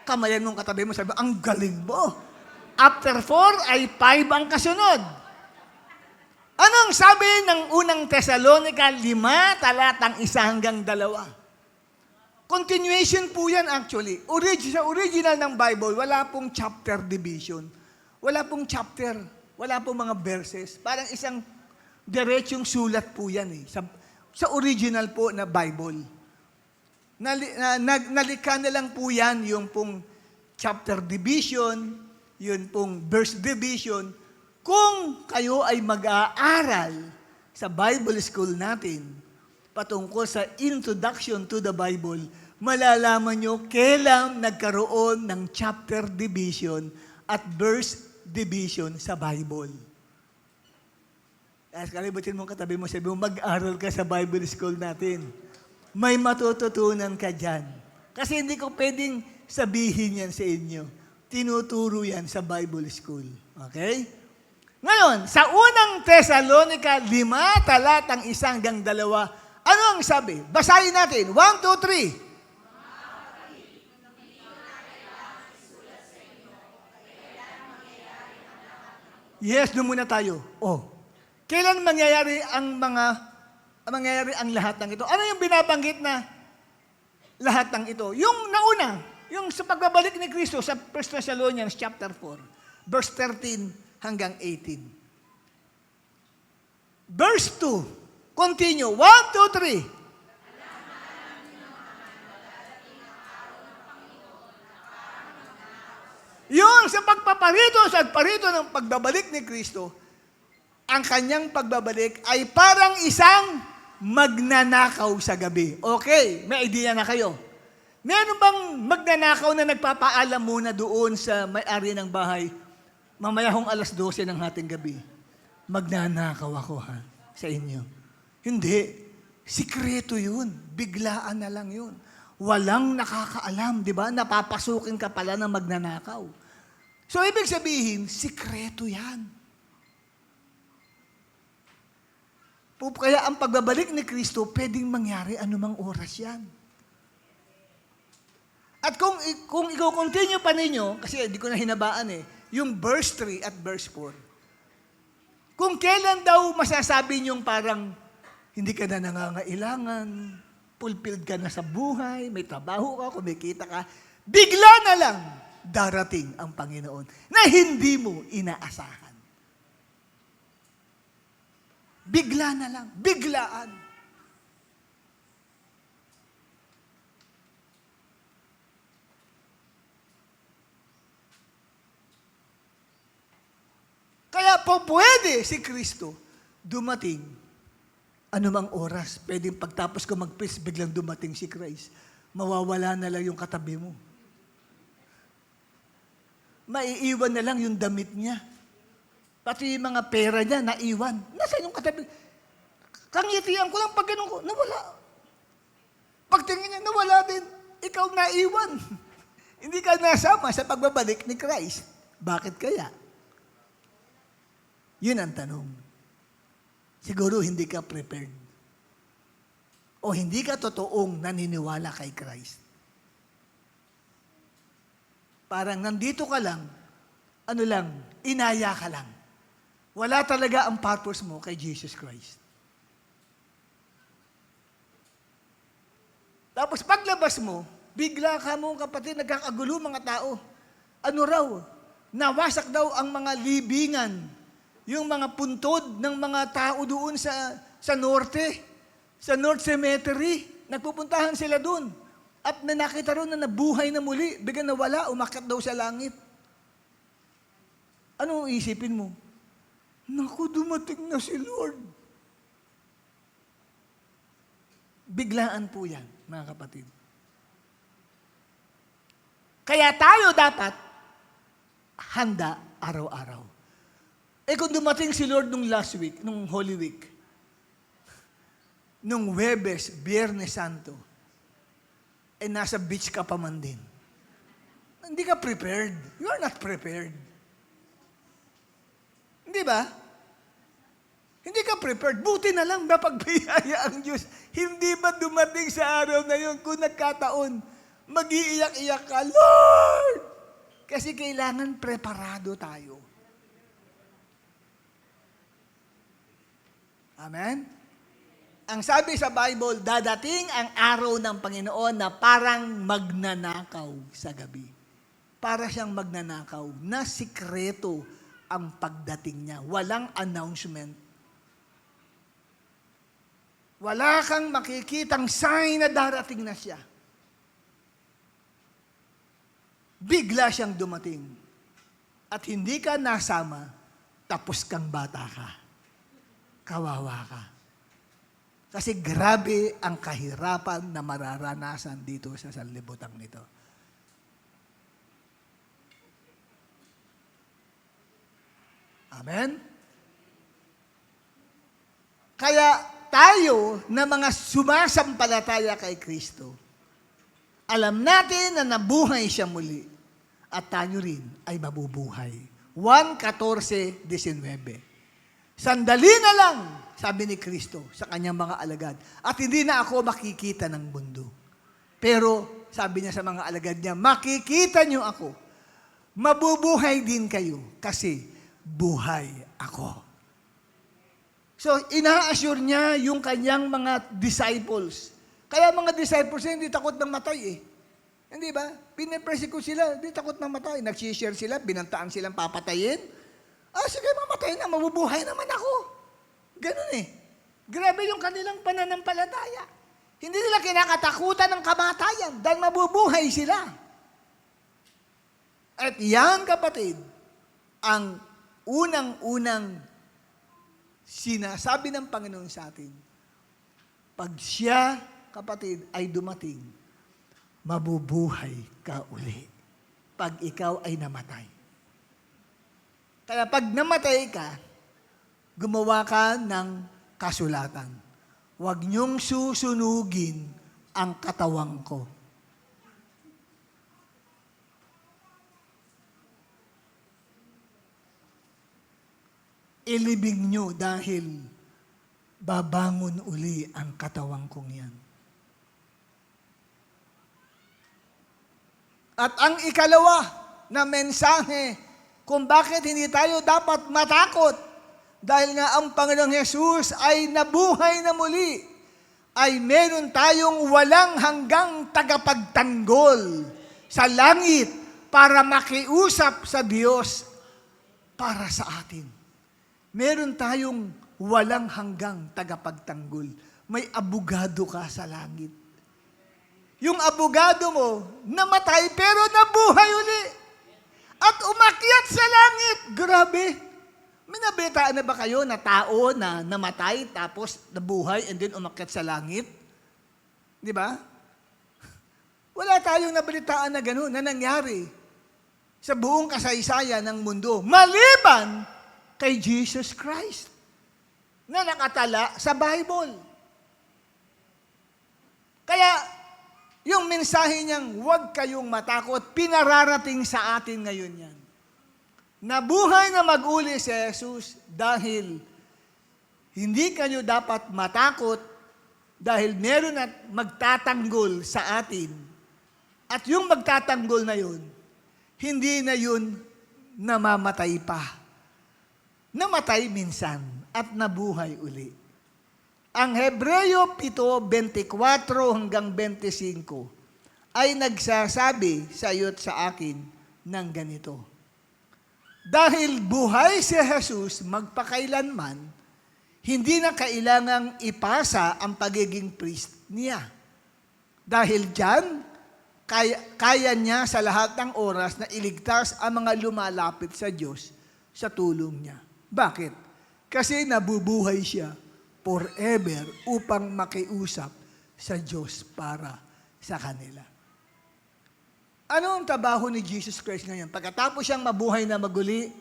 Kamayan mong katabi mo, sabi, ang galing mo. After 4 ay 5 ang kasunod. Anong sabi ng unang Thessalonica 5, talatang 1 hanggang 2? Continuation po yan actually. Sa original ng Bible, wala pong chapter division. Wala pong chapter. Wala pong mga verses. Parang isang diretsong sulat po yan eh. Sa original po na Bible. Nalikha na lang po yan yung pong chapter division, yun pong verse division. Kung kayo ay mag-aaral sa Bible school natin patungkol sa introduction to the Bible, malalaman nyo kailan nagkaroon ng chapter division at verse division sa Bible. Kaya kalibutin mo katabi mo, sabi mo, mag-aral ka sa Bible school natin. May matututunan ka dyan. Kasi hindi ko pwedeng sabihin yan sa inyo. Tinuturo yan sa Bible school. Okay? Ngayon, sa unang Thessalonica 5, talatang 1 hanggang 2, ano ang sabi? Basahin natin. 1, 2, 3. Yes, doon muna tayo. Kailan mangyayari ang lahat ng ito? Ano yung binabanggit na lahat ng ito? Yung nauna, yung sa pagbabalik ni Kristo sa 1 Thessalonians chapter 4, verse 13 hanggang 18. Verse 2, continue. 1, 2, 3. Yun, sa pagparito ng pagbabalik ni Kristo, ang kanyang pagbabalik ay parang isang magnanakaw sa gabi. Okay, may idea na kayo. Meron bang magnanakaw na nagpapaalam muna doon sa may-ari ng bahay, mamaya hong 12:00 ng hating gabi, magnanakaw ako sa inyo? Hindi. Sikreto yun. Biglaan na lang yun. Walang nakakaalam, di ba? Napapasukin ka pala ng magnanakaw. So, ibig sabihin, sikreto yan. Kaya ang pagbabalik ni Kristo, pwedeng mangyari anumang oras yan. At kung i-continue pa ninyo, kasi hindi ko na hinabaan yung verse 3 at verse 4. Kung kailan daw masasabi niyong parang hindi ka na nangangailangan, fulfilled ka na sa buhay, may trabaho ka, kumikita ka, bigla na lang darating ang Panginoon na hindi mo inaasahan. Bigla na lang, biglaan. Kaya po pwede si Kristo dumating anumang oras. Pwedeng pagtapos ko mag-preach, biglang dumating si Christ. Mawawala na lang yung katabi mo. Maiiwan na lang yung damit niya. Pati yung mga pera niya, naiwan. Nasaan yung katabi? Kangitian ko lang pag ganun ko, nawala. Pagtingin niya, nawala din. Ikaw naiwan. Hindi ka nasama sa pagbabalik ni Christ. Bakit kaya? Yun ang tanong. Siguro hindi ka prepared. O hindi ka totoong naniniwala kay Christ. Parang nandito ka lang, inaya ka lang. Wala talaga ang purpose mo kay Jesus Christ. Tapos paglabas mo, bigla ka mo kapatid, nagkakagulo mga tao. Ano raw? Nawasak daw ang mga libingan, yung mga puntod ng mga tao doon sa norte, sa North Cemetery. Nagpupuntahan sila doon. At nakita ron na nabuhay na muli, biglang nawala, umakyat daw sa langit. Ano isipin mo? Naku, dumating na si Lord. Biglaan po yan, mga kapatid. Kaya tayo dapat handa araw-araw. Kung dumating si Lord nung last week, nung Holy Week, nung Huwebes, Biyernes Santo, nasa beach ka pa man din. Hindi ka prepared. You are not prepared. Hindi ba? Hindi ka prepared. Buti na lang mapagbiyaya ang Diyos. Hindi ba dumating sa araw na yun kung nagkataon, mag-iiyak-iyak ka, Lord! Kasi kailangan preparado tayo. Amen? Ang sabi sa Bible, dadating ang araw ng Panginoon na parang magnanakaw sa gabi. Para siyang magnanakaw na sikreto ang pagdating niya. Walang announcement. Wala kang makikitang sign na darating na siya. Bigla siyang dumating. At hindi ka nasama, tapos kang bata ka. Kawawa ka. Kasi grabe ang kahirapan na mararanasan dito sa sanlibutan nito. Amen? Kaya tayo na mga sumasampalataya kay Kristo, alam natin na nabuhay siya muli at tayo rin ay mabubuhay. 1:14-19. Sandali na lang, sabi ni Kristo sa kanyang mga alagad, at hindi na ako makikita ng mundo. Pero, sabi niya sa mga alagad niya, makikita niyo ako, mabubuhay din kayo kasi buhay ako. So, ina-assure niya yung kanyang mga disciples. Kaya mga disciples hindi takot ng matay eh. Hindi ba? Pinipersecute sila, hindi takot ng matay. Nag-share sila, binantaan silang papatayin. Sige, mamatay na, mabubuhay naman ako. Ganun eh. Grabe yung kanilang pananampalataya. Hindi nila kinakatakutan ng kamatayan dahil mabubuhay sila. At yan, kapatid, ang unang-unang sinasabi ng Panginoon sa atin. Pag siya, kapatid, ay dumating, mabubuhay ka uli. Pag ikaw ay namatay. Kaya pag namatay ka, gumawa ka ng kasulatan. Huwag niyong susunugin ang katawang ko. Ilibing niyo dahil babangon uli ang katawang kong yan. At ang ikalawa na mensahe kung bakit hindi tayo dapat matakot dahil nga ang Panginoong Hesus ay nabuhay na muli, ay meron tayong walang hanggang tagapagtanggol sa langit para makiusap sa Diyos para sa atin. Meron tayong walang hanggang tagapagtanggol. May abogado ka sa langit. Yung abogado mo, namatay pero nabuhay uli. At umakyat sa langit. Grabe. May nabalitaan na ba kayo na tao na namatay tapos nabuhay and then umakyat sa langit? Di ba? Wala tayong nabalitaan na gano'n na nangyari sa buong kasaysayan ng mundo. Maliban kay Jesus Christ na nakatala sa Bible. Kaya, yung mensahe niyang, huwag kayong matakot, pinararating sa atin ngayon yan. Nabuhay na mag-uli si Jesus dahil hindi kayo dapat matakot dahil meron at magtatanggol sa atin. At yung magtatanggol na yun, hindi na yun namamatay pa. Namatay minsan at nabuhay uli. Ang Hebreo 7:24-25 ay nagsasabi sa iyo't sa akin ng ganito. Dahil buhay si Jesus magpakailanman, hindi na kailangang ipasa ang pagiging priest niya. Dahil dyan, kaya niya sa lahat ng oras na iligtas ang mga lumalapit sa Diyos sa tulong niya. Bakit? Kasi nabubuhay siya forever upang makiusap sa Diyos para sa kanila. Ano ang trabaho ni Jesus Christ ngayon? Pagkatapos siyang mabuhay na maguli,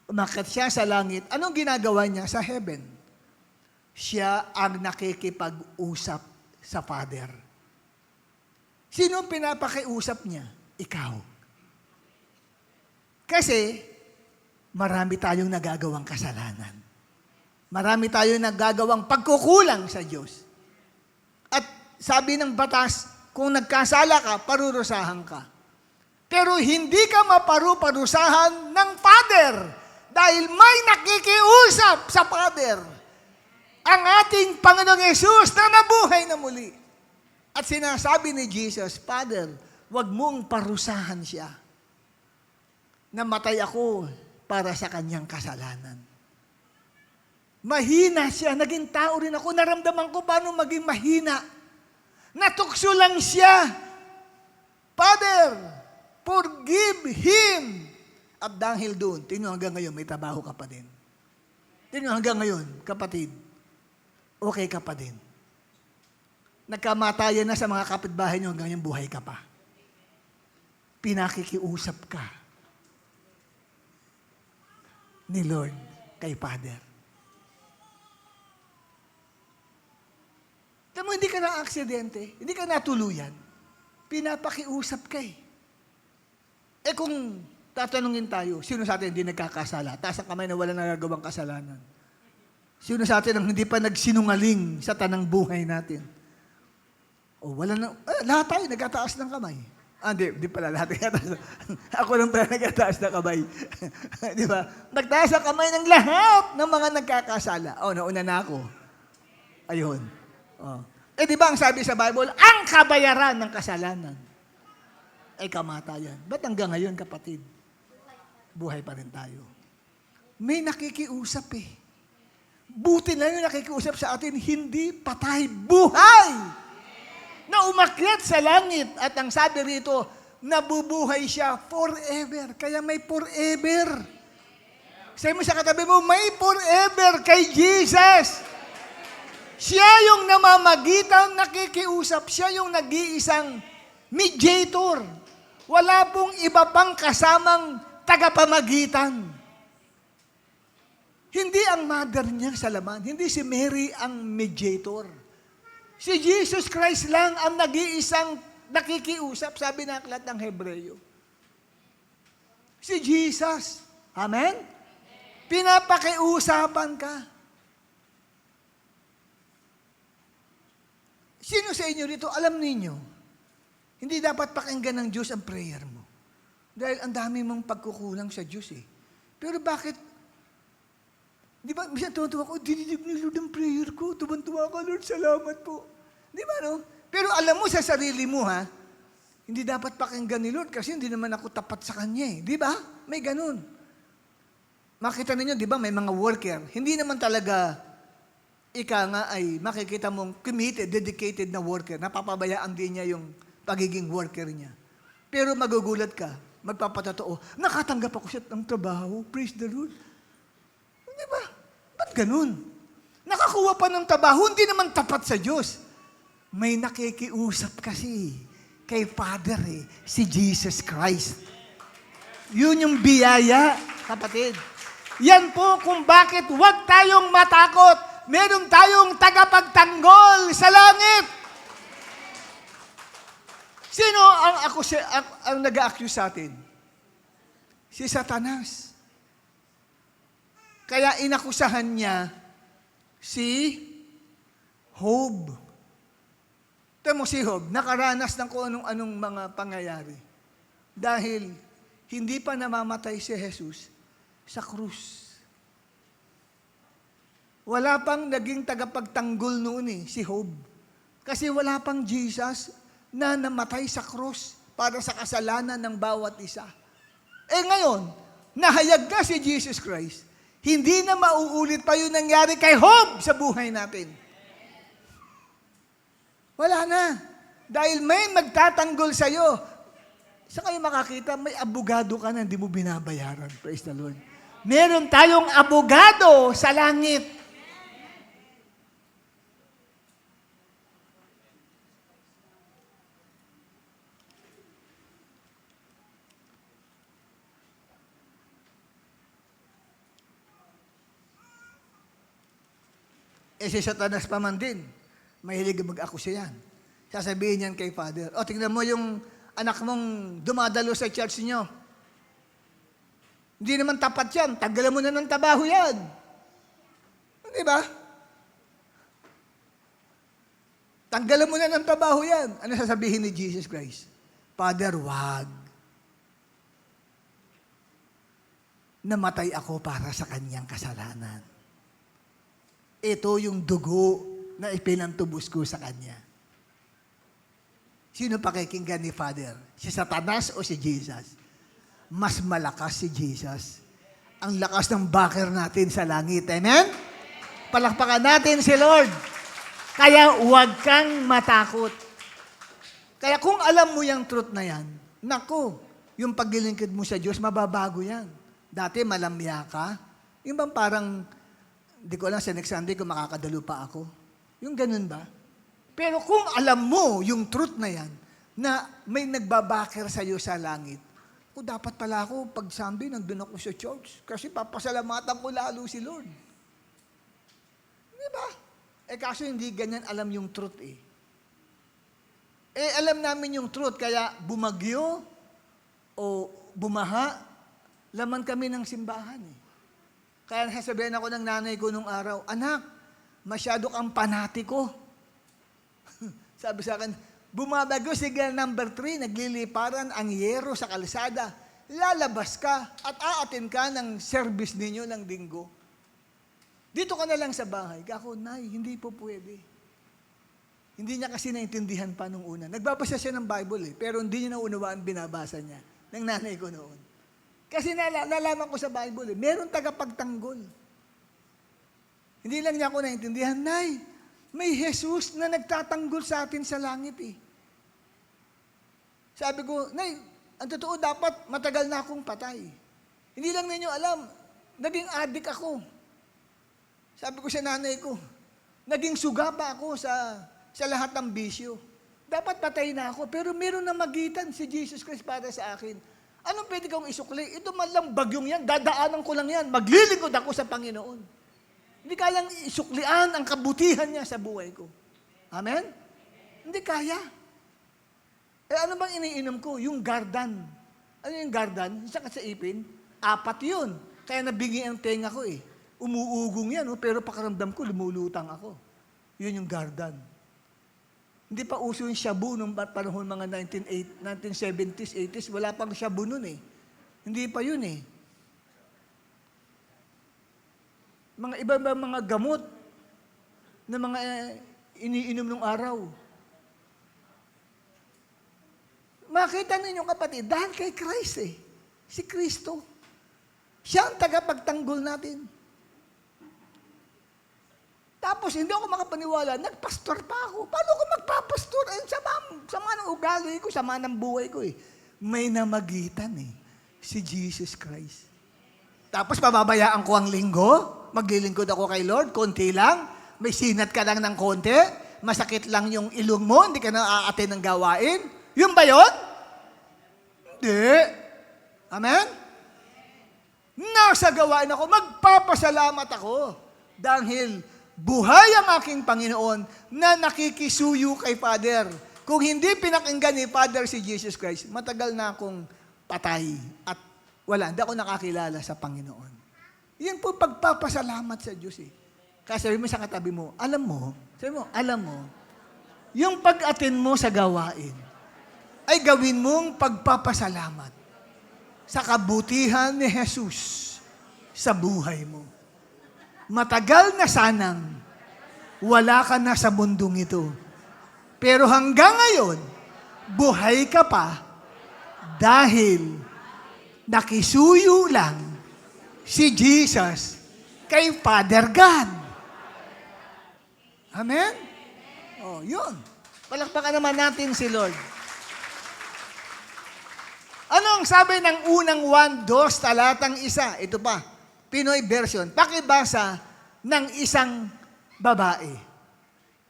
Umakyat siya sa langit. Anong ginagawa niya sa heaven? Siya ang nakikipag-usap sa Father. Sino ang pinapakiusap niya? Ikaw. Kasi, marami tayong nagagawang kasalanan. Marami tayong nagagawang pagkukulang sa Diyos. At sabi ng batas, kung nagkasala ka, parurusahan ka. Pero hindi ka maparuparusahan ng Father dahil may nakikiusap sa Father. Ang ating Panginoong Yesus na nabuhay na muli. At sinasabi ni Jesus, Father, wag mong parusahan siya. Namatay ako para sa kanyang kasalanan. Mahina siya, naging tao rin ako. Naramdaman ko paano maging mahina. Natukso lang siya. Father, forgive him. At dahil doon, tingnan hanggang ngayon, may trabaho ka pa din. Tingnan hanggang ngayon, kapatid, okay ka pa din. Nagkamatayan na sa mga kapitbahay niyo, hanggang ngayon buhay ka pa. Pinakikiusap ka ni Lord kay Father. Tama, hindi ka na aksidente, hindi ka natuluyan. Pinapakiusap ka eh. Eh kung tatanungin tayo, sino sa atin hindi nagkakasala? Taas ang kamay na wala nagagawang kasalanan. Sino sa atin ang hindi pa nagsinungaling sa tanang buhay natin? O wala na, lahat tayo nagkataas ng kamay. Di pala lahat nagkataas. Ako lang pala nagkataas ng kamay. Di ba? Nagtaas ang kamay ng lahat ng mga nagkakasala. Nauna na ako. Ayun. Di ba ang sabi sa Bible, ang kabayaran ng kasalanan ay kamatayan. Ba't hanggang ngayon, kapatid? Buhay pa rin tayo. May nakikiusap eh. Buti na yung nakikiusap sa atin, hindi patay, buhay! Na umakyat sa langit. At ang sabi rito, nabubuhay siya forever. Kaya may forever. Sabi mo sa katabi mo, may forever kay Jesus. Siya yung namamagitan, nakikiusap. Siya yung nag-iisang mediator. Wala pong iba pang kasamang tagapamagitan. Hindi ang mother niya sa laman. Hindi si Mary ang mediator. Si Jesus Christ lang ang nag-iisang nakikiusap, sabi ng aklat ng Hebreo. Si Jesus. Amen? Pinapakiusapan ka. Sino sa inyo dito, alam ninyo, hindi dapat pakinggan ng Diyos ang prayer mo. Dahil ang dami mong pagkukulang sa Diyos eh. Pero bakit? Di ba, minsan tuwa-tuwa ko, dinidig ni Lord ang prayer ko. Tuwan-tuwa ka, Lord, salamat po. Di ba, no? Pero alam mo sa sarili mo, ha? Hindi dapat pakinggan ni Lord kasi hindi naman ako tapat sa Kanya eh. Di ba? May ganun. Makita ninyo, di ba, may mga worker. Hindi naman talaga ika nga ay makikita mong committed, dedicated na worker. Napapabayaan din niya yung pagiging worker niya. Pero magugulat ka, magpapatotoo, nakatanggap ako siya ng trabaho, praise the Lord. Di ba? Ba't ganun? Nakakuha pa ng trabaho, hindi naman tapat sa Diyos. May nakikiusap kasi kay Father si Jesus Christ. Yun yung biyaya, kapatid. Yan po kung bakit huwag tayong matakot. Meron tayong tagapagtanggol sa langit. Sino ang nag-a-accuse sa atin? Si Satanas. Kaya inakusahan niya si Job. Ito mo si Job, nakaranas ng kung anong mga pangyayari. Dahil hindi pa namamatay si Jesus sa krus. Wala pang naging tagapagtanggol noon si Job. Kasi wala pang Jesus na namatay sa krus para sa kasalanan ng bawat isa. Ngayon, nahayag na si Jesus Christ, hindi na mauulit pa yung nangyari kay Job sa buhay natin. Wala na. Dahil may magtatanggol sa'yo. Saan kayo makakita? May abogado ka na, hindi mo binabayaran. Praise the Lord. Meron tayong abogado sa langit. Si Satanas pa man din, mahilig mag-akusa yan. Sasabihin yan kay Father, tingnan mo yung anak mong dumadalo sa church niyo. Hindi naman tapat yan, tanggalan mo na ng trabaho yan. Di ba? Tanggalan mo na ng trabaho yan. Ano sasabihin ni Jesus Christ? Father, wag. Namatay ako para sa kanyang kasalanan. Ito yung dugo na ipinantubos ko sa kanya. Sino pakikinggan ni Father? Si Satanas o si Jesus? Mas malakas si Jesus. Ang lakas ng backer natin sa langit. Amen? Palakpakan natin si Lord. Kaya huwag kang matakot. Kaya kung alam mo yung truth na yan, naku, yung paglilingkod mo sa Diyos, mababago yan. Dati malamya ka. Yung bang parang, di ko alam sa next Sunday kung makakadalo pa ako. Yung ganun ba? Pero kung alam mo yung truth na yan, na may nagbabakir sa iyo sa langit, dapat pala ako, pag Sunday, nandun ako sa church. Kasi papasalamatan ko lalo si Lord. Di ba? Kaso hindi ganyan alam yung truth alam namin yung truth, kaya bumagyo o bumaha, laman kami ng simbahan Kaya sasabihin ako ng nanay ko nung araw, anak, masyado kang panatiko. Sabi sa akin, bumabagyo, signal number 3, nagliliparan ang yero sa kalsada. Lalabas ka at aatin ka ng service ninyo ng linggo. Dito ka na lang sa bahay. Ako, Nay, hindi po pwede. Hindi niya kasi naintindihan pa nung una. Nagbabasa siya ng Bible pero hindi niya naunawaan binabasa niya ng nanay ko noon. Kasi nalaman ko sa Bible meron tagapagtanggol. Hindi lang niya ako naintindihan, Nay, may Jesus na nagtatanggol sa atin sa langit Sabi ko, Nay, ang totoo dapat matagal na akong patay. Hindi lang ninyo alam, naging addict ako. Sabi ko sa nanay ko, naging suga pa ako sa lahat ng bisyo. Dapat patay na ako, pero meron na magitan si Jesus Christ para sa akin. Anong pwede kong isukli? Ito man lang bagyong yan, dadaanan ko lang yan, maglilingkod ako sa Panginoon. Hindi kayang isuklian ang kabutihan niya sa buhay ko. Amen? Hindi kaya. Ano bang iniinom ko? Yung Gardan. Ano yung Gardan? Isa ka sa ipin? 4 yun. Kaya nabingi ang tenga ko Umuugong yan, pero pakaramdam ko, lumulutang ako. Yun yung Gardan. Hindi pa uso yung shabu nung panahon mga 1970s, 80s. Wala pang shabu nun Hindi pa yun Mga iba-iba mga gamot na mga iniinom nung araw. Makita ninyo kapatid, dahil kay Christ Si Kristo. Siya ang tagapagtanggol natin. Tapos, hindi ako makapaniwala, nagpastor pa ako. Paano ako magpapastor? Sama ng ugali ko, sama ng buhay ko May namagitan si Jesus Christ. Tapos, pababayaan ko ang linggo, maglilingkod ako kay Lord, konti lang, may sinat ka lang ng konti, masakit lang yung ilong mo, hindi ka na aatin ng gawain. Yun ba yun? Hindi. Amen? Nasa gawain ako, magpapasalamat ako. Dahil buhay ang aking Panginoon na nakikisuyo kay Father. Kung hindi pinakinggan ni Father si Jesus Christ, matagal na akong patay at hindi ako nakakilala sa Panginoon. Yan po pagpapasalamat sa Diyos Kaya sabi mo sa katabi mo, alam mo, yung pag-attend mo sa gawain, ay gawin mong pagpapasalamat sa kabutihan ni Jesus sa buhay mo. Matagal na sanang wala ka na sa mundong ito. Pero hanggang ngayon, buhay ka pa dahil nakisuyo lang si Jesus kay Father God. Amen? Yun. Palakpakan naman natin si Lord. Ano ang sabi ng unang 1, 2, talatang 1? Ito pa. Pinoy version, pakibasa ng isang babae.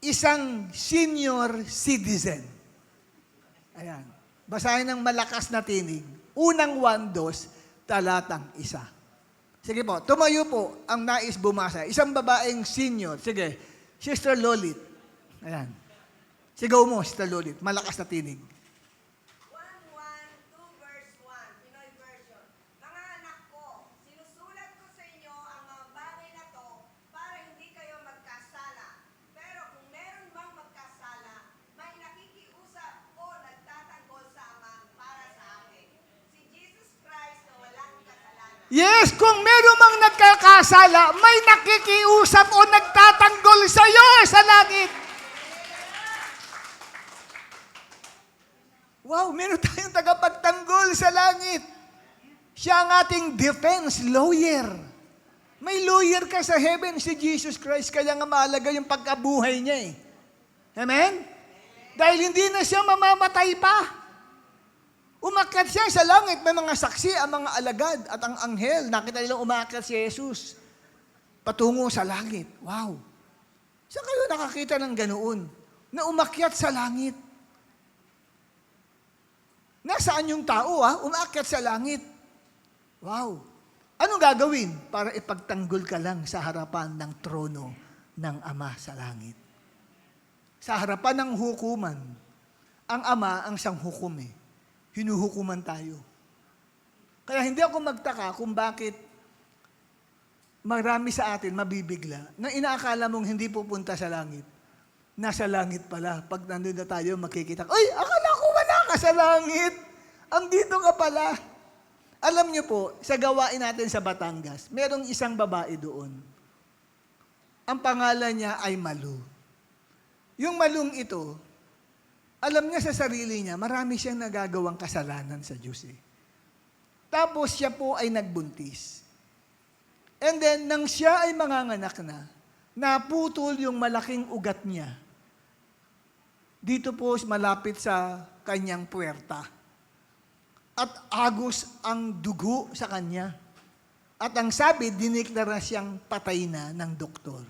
Isang senior citizen. Ayan. Basahin ng malakas na tinig. Unang 1, 2, talatang 1. Sige po, tumayo po ang nais bumasa. Isang babaeng senior. Sige, Sister Lolit. Ayan. Sigaw mo, Sister Lolit. Malakas na tinig. 112 verse 1, Pinoy version. Mga anak ko, sinusulat ko sa inyo ang mga bagay na to para hindi kayo magkasala. Pero kung meron bang magkasala, may nakikiusap o nagtatanggol sa Ama para sa akin. Si Jesus Christ na walang kasalanan. Yes, kung meron mang nagkakasala, may nakikiusap o nagtatanggol sa iyo sa langit. Wow, meron tayong tagapagtanggol sa langit. Siya ang ating defense lawyer. May lawyer ka sa heaven, si Jesus Christ, kaya nga mahalaga yung pagkabuhay niya eh. Amen? Dahil hindi na siya mamamatay pa. Umakyat siya sa langit, may mga saksi, ang mga alagad at ang anghel. Nakita nilang umakyat si Jesus patungo sa langit. Wow. Saan kayo nakakita ng ganoon? Na umakyat sa langit. Nasaan yung tao, umakyat sa langit. Wow. Anong gagawin para ipagtanggol ka lang sa harapan ng trono ng Ama sa langit? Sa harapan ng hukuman, ang Ama ang siyang hukom eh. Hinuhukuman tayo. Kaya hindi ako magtaka kung bakit marami sa atin mabibigla na inaakala mong hindi pupunta sa langit. Nasa langit pala. Pag nandun na tayo, makikita, ay, akala ko wala ka sa langit. Andito ka pala. Alam niyo po, sa gawain natin sa Batangas, merong isang babae doon. Ang pangalan niya ay Malu. Yung Malung ito, alam niya sa sarili niya, marami siyang nagagawang kasalanan sa Diyos eh. Tapos siya po ay nagbuntis. And then, nang siya ay manganganak na, naputol yung malaking ugat niya. Dito po malapit sa kanyang puwerta. At agos ang dugo sa kanya. At ang sabi, diniklara siyang patay na ng doktor.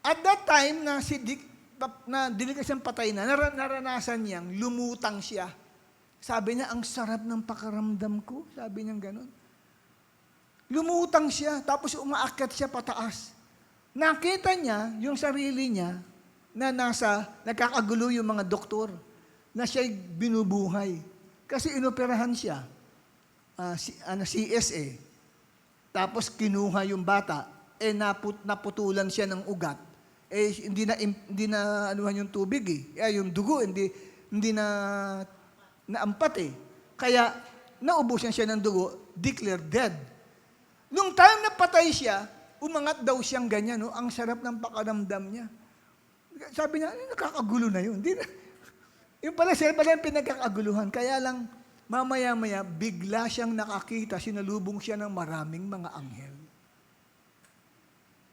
At that time na diniklara siyang patay na, naranasan niyang lumutang siya. Sabi niya, ang sarap ng pakaramdam ko. Sabi niya gano'n. Lumutang siya, tapos umaakyat siya pataas. Nakita niya yung sarili niya na nagkakagulo yung mga doktor, na siya'y binubuhay. Kasi inoperahan siya, CSA. Tapos kinuha yung bata, naputulan siya ng ugat. Hindi na anuhan yung tubig eh. Yung dugo, hindi na naampat eh. Kaya naubusan siya ng dugo, declared dead. Nung time na patay siya, umangat daw siyang ganyan, no? Ang sarap ng pakaramdam niya. Sabi niya, nakakagulo na yun. Yung pala, siya pala yung pinagkakaguluhan. Kaya lang, mamaya-maya, bigla siyang nakakita, sinalubong siya ng maraming mga anghel.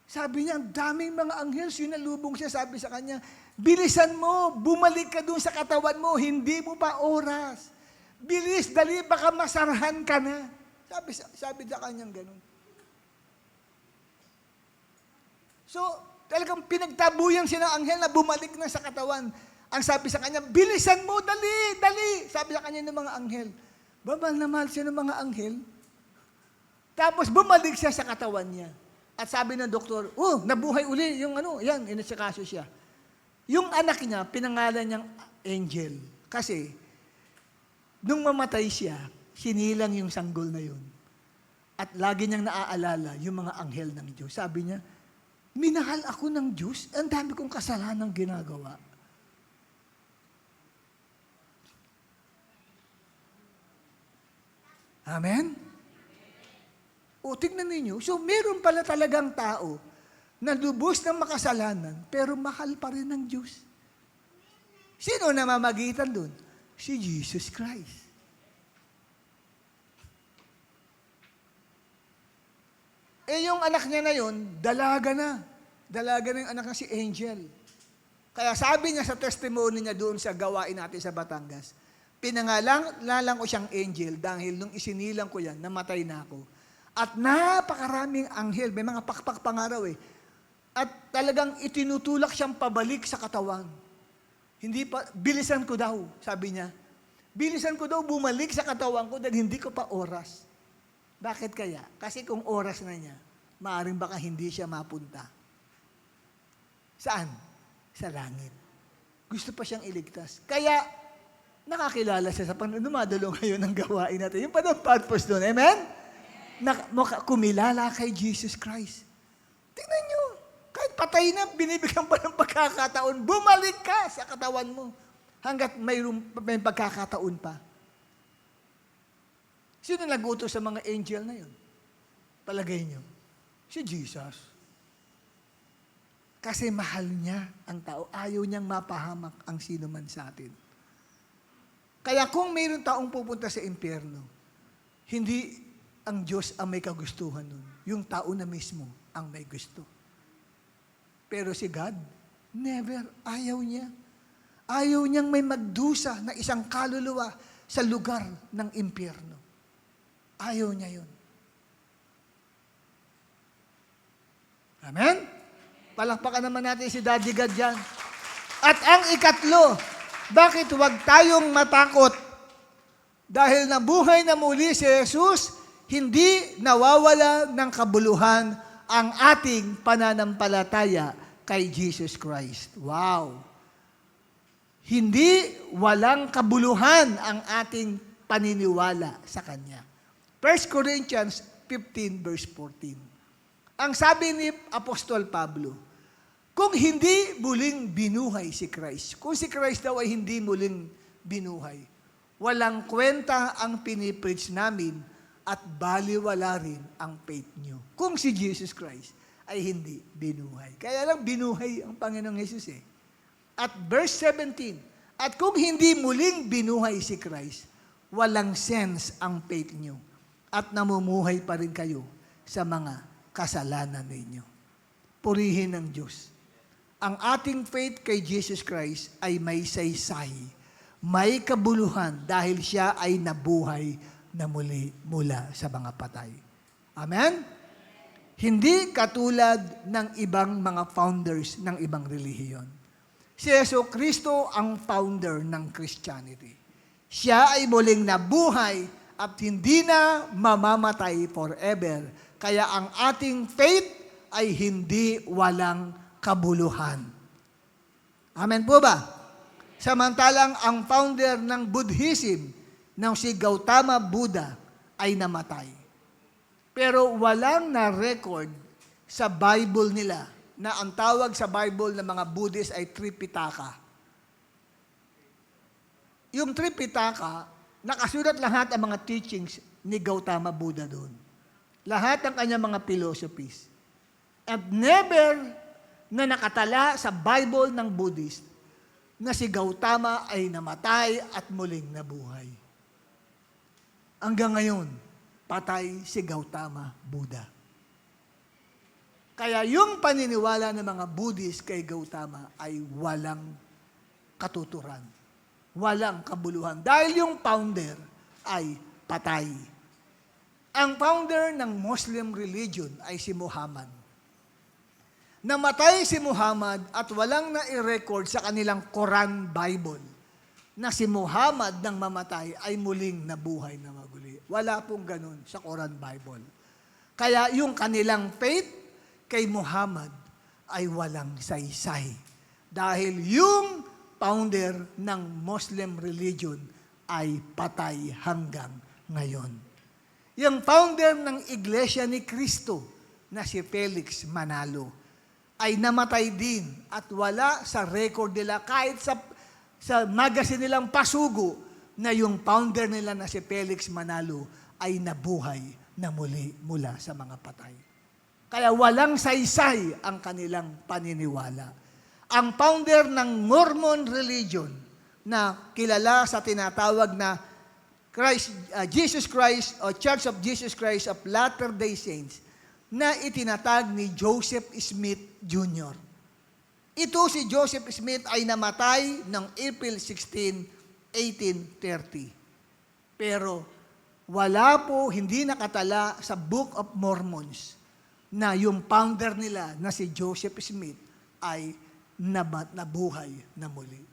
Sabi niya, ang daming mga anghel, sinalubong siya, sabi sa kanya, bilisan mo, bumalik ka dun sa katawan mo, hindi mo pa oras. Bilis, dali, baka masarhan ka na. Sabi sa kanyang ganun. So, talagang pinagtabuyan siya ng anghel na bumalik na sa katawan. Ang sabi sa kanya, bilisan mo, dali, dali. Sabi sa kanya ng mga anghel. Mahal na mahal siya ng mga anghel. Tapos bumalik siya sa katawan niya. At sabi ng doktor, nabuhay uli yung inasikaso siya. Yung anak niya, pinangalan niyang Angel. Kasi, nung mamatay siya, sinilang yung sanggol na yun. At lagi niyang naaalala yung mga anghel ng Diyos. Sabi niya, minahal ako ng Diyos, ang dami kong kasalanan ginagawa. Amen? O, tignan ninyo. So, meron pala talagang tao na lubos ng makasalanan, pero mahal pa rin ng Diyos. Sino namamagitan dun? Si Jesus Christ. Yung anak niya na yun, dalaga na. Dalaga na yung anak niya si Angel. Kaya sabi niya sa testimony niya doon sa gawain natin sa Batangas, pinangalan ko siyang Angel dahil nung isinilang ko yan, namatay na ako. At napakaraming anghel, may mga pakpak pangaraw eh. At talagang itinutulak siyang pabalik sa katawan. Bilisan ko daw, sabi niya. Bilisan ko daw bumalik sa katawan ko dahil hindi ko pa oras. Bakit kaya? Kasi kung oras na niya, maaaring baka hindi siya mapunta. Saan? Sa langit. Gusto pa siyang iligtas. Kaya, nakakilala siya sa dumadalo ngayon ng gawain natin. Yung parang purpose doon. Amen? Kumilala kay Jesus Christ. Tingnan nyo. Kahit patay na, binibigyan pa ng pagkakataon, bumalik ka sa katawan mo. Hanggat may pagkakataon pa. Sino nag-utos sa mga angel na yun? Palagay nyo. Si Jesus. Kasi mahal niya ang tao. Ayaw niyang mapahamak ang sino man sa atin. Kaya kung mayroon taong pupunta sa impyerno, hindi ang Diyos ang may kagustuhan nun. Yung tao na mismo ang may gusto. Pero si God, never. Ayaw niya. Ayaw niyang may magdusa na isang kaluluwa sa lugar ng impyerno. Ayaw niya yun. Amen? Palakpakan naman natin si Daddy God dyan. At ang ikatlo, bakit huwag tayong matakot? Dahil nabuhay na muli si Jesus, hindi nawawala ng kabuluhan ang ating pananampalataya kay Jesus Christ. Wow! Hindi walang kabuluhan ang ating paniniwala sa Kanya. 1 Corinthians 15 verse 14. Ang sabi ni Apostol Pablo, kung hindi muling binuhay si Christ, kung si Christ daw ay hindi muling binuhay, walang kwenta ang pinipreach namin at baliwala rin ang faith nyo. Kung si Jesus Christ ay hindi binuhay. Kaya lang binuhay ang Panginoong Jesus eh. At verse 17, at kung hindi muling binuhay si Christ, walang sense ang faith nyo at namumuhay pa rin kayo sa mga kasalanan ninyo. Purihin ng Diyos. Ang ating faith kay Jesus Christ ay may saysay, may kabuluhan dahil siya ay nabuhay na muli mula sa mga patay. Amen? Hindi katulad ng ibang mga founders ng ibang relihiyon. Si Jesucristo ang founder ng Christianity. Siya ay muling nabuhay at hindi na mamamatay forever. Kaya ang ating faith ay hindi walang kabuluhan. Amen po ba? Samantalang ang founder ng Buddhism, ng si Gautama Buddha, ay namatay. Pero walang na-record sa Bible nila na ang tawag sa Bible ng mga Buddhist ay Tripitaka. Yung Tripitaka, nakasulat lahat ang mga teachings ni Gautama Buddha doon. Lahat ng kanyang mga philosophies. And never na nakatala sa Bible ng Buddhist na si Gautama ay namatay at muling nabuhay. Hanggang ngayon, patay si Gautama Buddha. Kaya yung paniniwala ng mga Buddhist kay Gautama ay walang katuturan, walang kabuluhan. Dahil yung founder ay patay. Ang founder ng Muslim religion ay si Muhammad. Namatay si Muhammad at walang nai-record sa kanilang Quran Bible na si Muhammad nang mamatay ay muling nabuhay na maguli. Wala pong ganun sa Quran Bible. Kaya yung kanilang faith kay Muhammad ay walang saysay. Dahil yung founder ng Muslim religion ay patay hanggang ngayon. Yung founder ng Iglesia ni Cristo na si Felix Manalo ay namatay din at wala sa record nila kahit sa magazine nilang Pasugo na yung founder nila na si Felix Manalo ay nabuhay na muli mula sa mga patay. Kaya walang saysay ang kanilang paniniwala. Ang founder ng Mormon religion na kilala sa tinatawag na Jesus Christ o Church of Jesus Christ of Latter-day Saints na itinatag ni Joseph Smith Jr. Ito si Joseph Smith ay namatay ng April 16, 1830. Pero wala po, hindi nakatala sa Book of Mormons na yung founder nila na si Joseph Smith ay nabuhay na muli.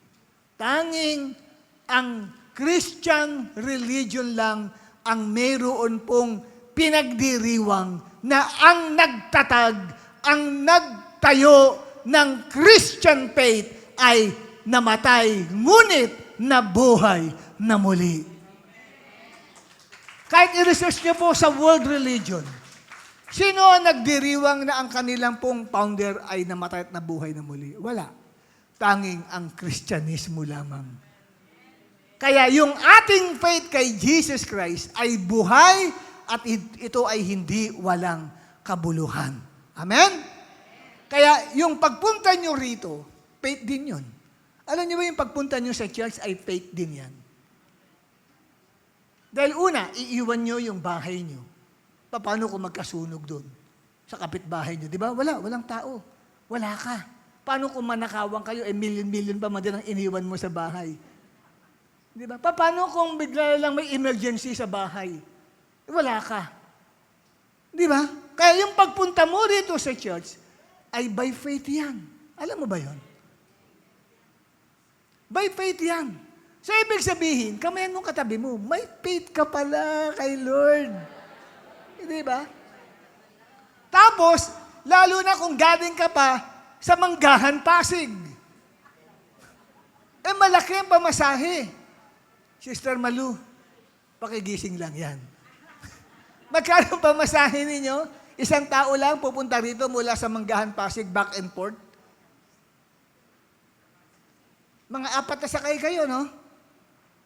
Tanging ang Christian religion lang ang mayroon pong pinagdiriwang na ang nagtatag, ang nagtayo ng Christian faith ay namatay, ngunit nabuhay na muli. Kahit i-research niyo po sa world religion, sino ang nagdiriwang na ang kanilang pong founder ay namatay at nabuhay na muli? Wala. Tanging ang Kristyanismo lamang. Kaya yung ating faith kay Jesus Christ ay buhay at ito ay hindi walang kabuluhan. Amen? Kaya yung pagpunta nyo rito, faith din yun. Alam niyo ba yung pagpunta nyo sa church ay faith din yan? Dahil una, iiwan nyo yung bahay nyo. Paano kung magkasunog doon? Sa kapitbahay nyo, di ba? Walang tao. Wala ka. Paano kung manakawang kayo, million-million pa man din ang iniwan mo sa bahay? Di ba? Paano kung bigla lang may emergency sa bahay? Wala ka. Di ba? Kaya yung pagpunta mo rito sa church, ay by faith yan. Alam mo ba yon? By faith yan. So, ibig sabihin, kamayan mong katabi mo, may faith ka pala kay Lord. Di ba? Tapos, lalo na kung galing ka pa sa Manggahan, Pasig. Malaki ang pamasahe. Sister Malu, pakigising lang yan. Magkano ang pamasahe ninyo? Isang tao lang pupunta rito mula sa Manggahan, Pasig, back and forth. Mga 4 na sakay kayo, no?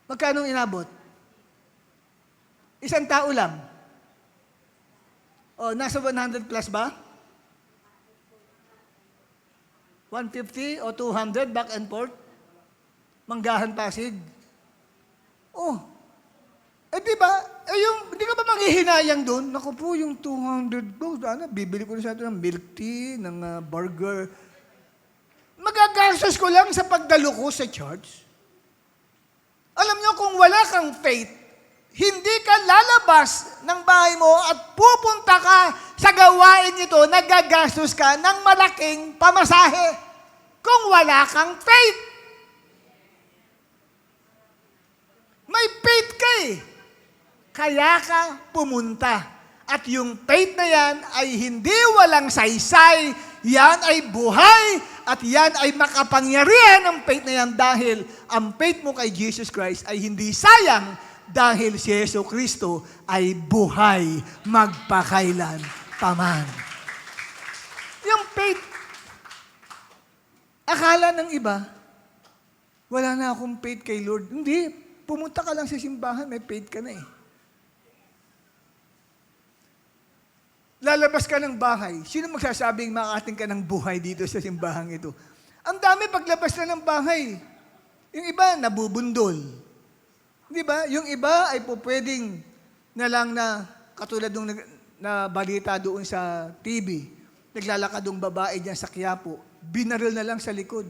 Magkano inabot? Isang tao lang. O, nasa 100 plus ba? 150 o 200 back and forth? Manggahan, Pasig. Oh. Di ba? Hindi ka ba manghihinayang doon? Naku po, yung 200 po. Bibili ko na sa ito ng milk tea, ng burger. Magagastos ko lang sa pagdalo ko sa church. Alam nyo, kung wala kang faith, hindi ka lalabas ng bahay mo at pupunta ka sa gawain ito, nagagastos ka ng malaking pamasahe. Kung wala kang faith. May faith ka eh. Kaya ka pumunta. At yung faith na yan ay hindi walang saysay, yan ay buhay, at yan ay makapangyarihan ng faith na yan dahil ang faith mo kay Jesus Christ ay hindi sayang dahil si Yesu Kristo ay buhay magpakailan paman. Yung faith, akala ng iba, wala na akong faith kay Lord. Hindi, pumunta ka lang sa simbahan, may faith ka na eh. Lalabas ka ng bahay. Sino magsasabing makakating ka ng buhay dito sa simbahang ito? Ang dami paglabas na ng bahay. Yung iba, nabubundol. Di ba? Yung iba ay po pwedeng na lang na, katulad nung na balita doon sa TV, naglalakad yung babae dyan sa Quiapo, binaril na lang sa likod.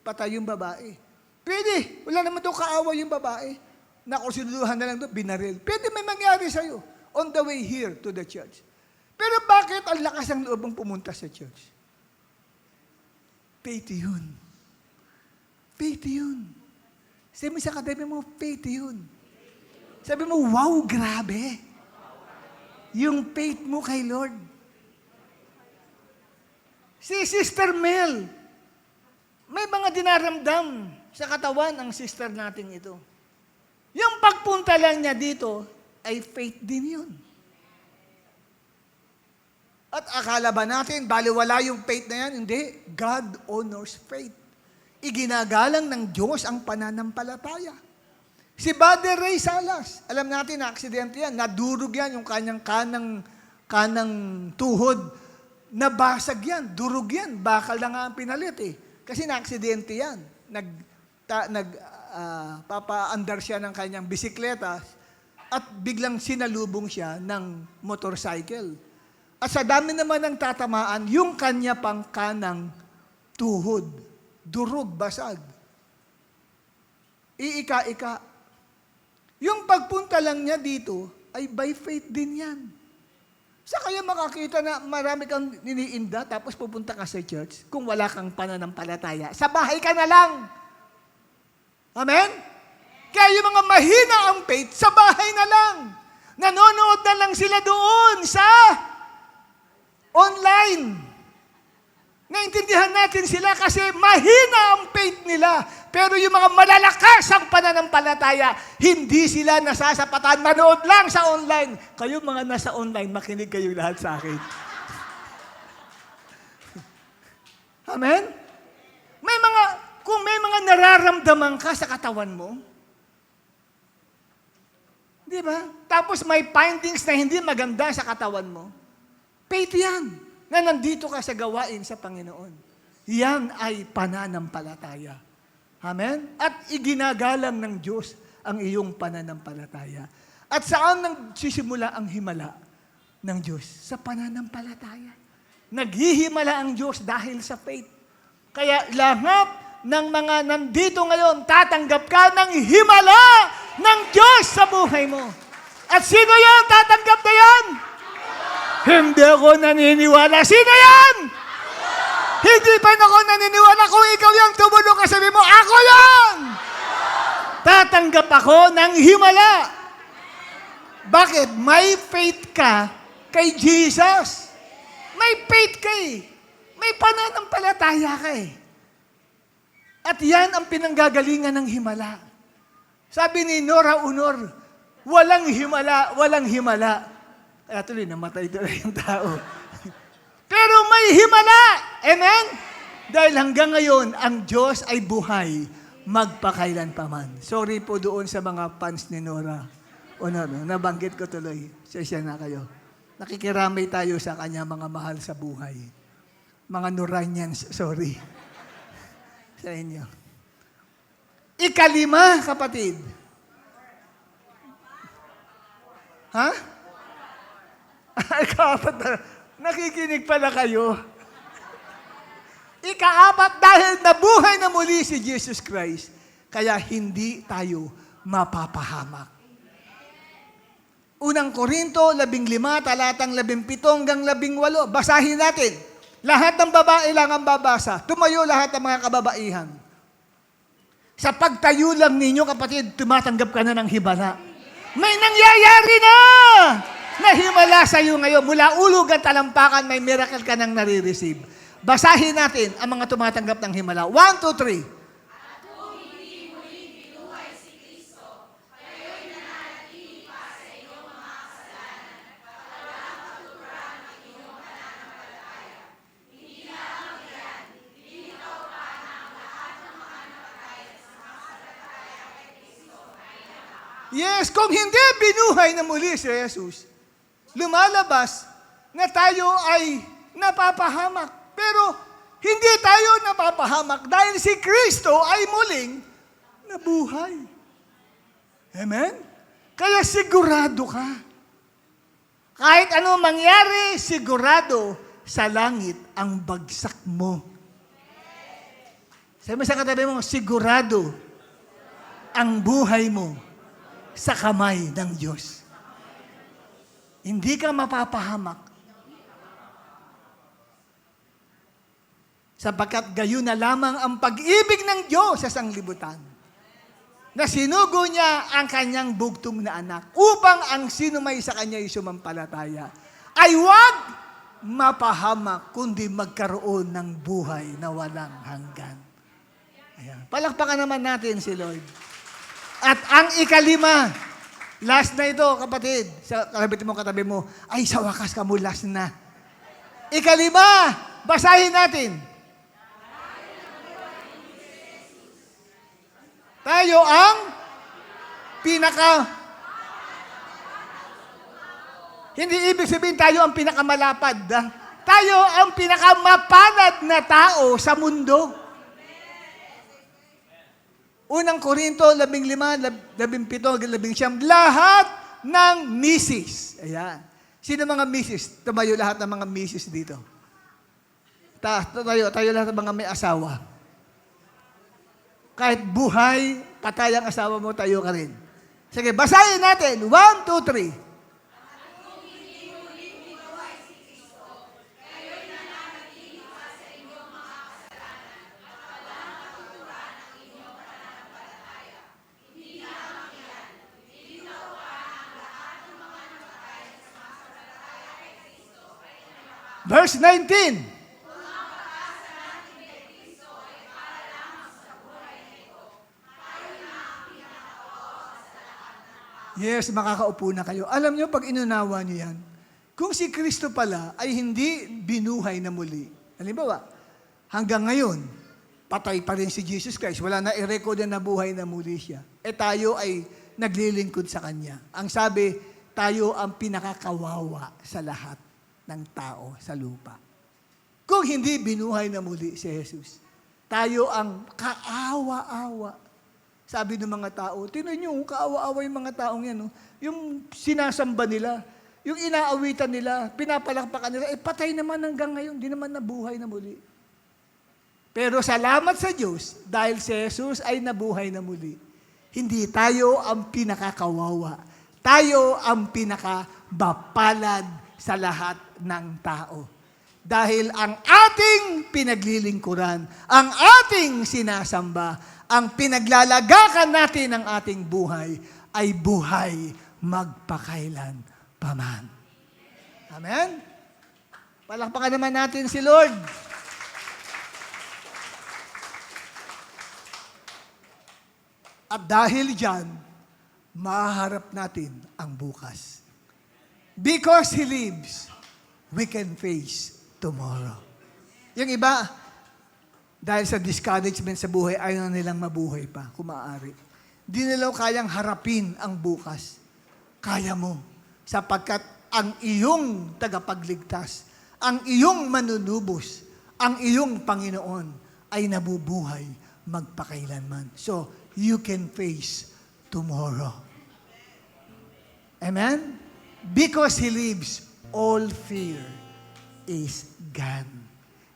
Patay yung babae. Pwede. Wala naman doon kaawa yung babae. Nakusiluhan na lang doon, binaril. Pwede may mangyari sa'yo on the way here to the church. Pero bakit ang lakas ng loob mong pumunta sa church? Faith yun. Faith yun. Sabi mo sa katabi mo, faith yun. Sabi mo, wow, grabe. Yung faith mo kay Lord. Si Sister Mel, may mga dinaramdam sa katawan ang sister natin ito. Yung pagpunta lang niya dito, ay faith din yun. At akala ba natin, baliwala yung faith na yan? Hindi. God honors faith. Iginagalang ng Diyos ang pananampalataya. Si Brother Ray Salas, alam natin na aksidente yan, nadurog yan, yung kanyang kanang tuhod, nabasag yan, durog yan, bakal na nga ang pinalit eh. Kasi na-aksidente yan. Papa-andar siya ng kanyang bisikleta at biglang sinalubong siya ng motorcycle. At sa dami naman ng tatamaan, yung kanya pang kanang tuhod, durog, basag. Iika-ika. Yung pagpunta lang niya dito, ay by faith din yan. Sa kaya makakita na marami kang niniinda, tapos pupunta ka sa church, kung wala kang pananampalataya, sa bahay ka na lang. Amen? Kaya yung mga mahina ang faith, sa bahay na lang. Nanonood na lang sila doon sa online. Naintindihan natin sila kasi mahina ang faith nila. Pero yung mga malalakas ang pananampalataya, hindi sila nasasapatan. Manood lang sa online. Kayo mga nasa online, makinig kayo lahat sa akin. Amen? Kung may mga nararamdaman ka sa katawan mo, di ba? Tapos may findings na hindi maganda sa katawan mo, faith yan, na nandito ka sa gawain sa Panginoon. Yan ay pananampalataya. Amen? At iginagalang ng Diyos ang iyong pananampalataya. At saan nagsisimula ang himala ng Diyos? Sa pananampalataya. Naghihimala ang Diyos dahil sa faith. Kaya lahat ng mga nandito ngayon, tatanggap ka ng himala ng Diyos sa buhay mo. At sino yan? Tatanggap na yan? Hindi ako naniniwala. Sino yan? Hindi pa ako naniniwala kung ikaw yung tumulong ka, sabi mo, ako yan! Tatanggap ako ng himala. Bakit? May faith ka kay Jesus. May faith ka eh. May pananampalataya ka eh. At yan ang pinanggagalingan ng himala. Sabi ni Nora Honor, walang himala, walang himala. Kaya tuloy, namatay tuloy yung tao. Pero may himala. Amen? Dahil hanggang ngayon, ang Diyos ay buhay, magpakailan pa man. Sorry po doon sa mga fans ni Nora Honor. Nabanggit ko tuloy. Siya na kayo. Nakikiramay tayo sa kanya mga mahal sa buhay. Mga Noranians, sorry. Sa inyo. Ikalima, kapatid. Ha? Ikaapat na. Nakikinig pala kayo. Ikaapat, dahil nabuhay na muli si Jesus Christ, kaya hindi tayo mapapahamak. Unang Korinto, 15, talatang 17 hanggang 18. Basahin natin. Lahat ng babae lang ang babasa. Tumayo lahat ng mga kababaihan. Sa pagtayo lang ninyo, kapatid, tumatanggap ka na ng himala. May nangyayari na! Nahimala sa iyo ngayon. Mula ulog at talampakan, may miracle ka nang nare-receive. Basahin natin ang mga tumatanggap ng himala. 1, 2, 3. At kung hindi muling binuhay si Kristo, kayo'y nananatili pa sa inyong mga kasalanan at walang katuturan ng inyong pananampalataya. Hindi lamang yan, linitaw pa na ang lahat ng mga namatay sa sumasalataya kay Kristo ay nakakapagpapalang. Yes, kung hindi binuhay na muli si Jesus, lumalabas na tayo ay napapahamak. Pero hindi tayo napapahamak dahil si Kristo ay muling nabuhay. Amen? Kaya sigurado ka. Kahit ano mangyari, sigurado sa langit ang bagsak mo. Sabi mo sa katabi mo, sigurado ang buhay mo sa kamay ng Diyos. Hindi ka mapapahamak. Sapagkat gayon na lamang ang pag-ibig ng Diyos sa sanglibutan, na sinugo niya ang kanyang bugtong na anak upang ang sino may sa kanya ay sumampalataya ay huwag mapahamak kundi magkaroon ng buhay na walang hanggan. Ayan. Palakpakan naman natin si Lord. At ang ikalima, last na ito, kapatid, sa katabi mo, ay sa wakas ka mo, last na. Ikalima, basahin natin. Tayo ang hindi ibig sabihin tayo ang pinakamalapad. Tayo ang pinakamapalad na tao sa mundo. Unang Korinto, 15, 17, 19, lahat ng misis. Ayan. Sino mga misis? Tumayo lahat ng mga misis dito. Tayo lahat ng mga may asawa. Kahit buhay, patay ang asawa mo, tayo ka rin. Sige, basahin natin. 1, 2, 3. Verse 19. Yes, makakaupo na kayo. Alam nyo, pag inunawa nyo yan, kung si Kristo pala ay hindi binuhay na muli, halimbawa, hanggang ngayon, patay pa rin si Jesus Christ, wala na i-record na buhay na muli siya. Tayo ay naglilingkod sa Kanya. Ang sabi, tayo ang pinakakawawa sa lahat ng tao sa lupa. Kung hindi binuhay na muli si Jesus, tayo ang kaawa-awa. Sabi ng mga tao, tinan nyo, kaawa-awa yung mga taong yan. No? Yung sinasamba nila, yung inaawitan nila, pinapalakpakan nila, patay naman hanggang ngayon, di naman nabuhay na muli. Pero salamat sa Diyos, dahil si Jesus ay nabuhay na muli. Hindi tayo ang pinakakawawa. Tayo ang pinakabapalad sa lahat ng tao. Dahil ang ating pinaglilingkuran, ang ating sinasamba, ang pinaglalagakan natin ng ating buhay, ay buhay magpakailan paman. Amen? Palakpakan naman natin si Lord. At dahil dyan, maharap natin ang bukas. Because He lives, we can face tomorrow. Yung iba, dahil sa discouragement sa buhay, ayaw na nilang mabuhay pa, kung maaari. Di nila kayang harapin ang bukas. Kaya mo, sapagkat ang iyong tagapagligtas, ang iyong manunubos, ang iyong Panginoon ay nabubuhay magpakailanman. So, you can face tomorrow. Amen? Because He lives, all fear is gone.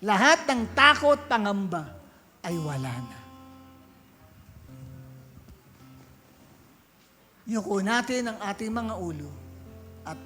Lahat ng takot, pangamba ay wala na. Yuko natin ang ating mga ulo at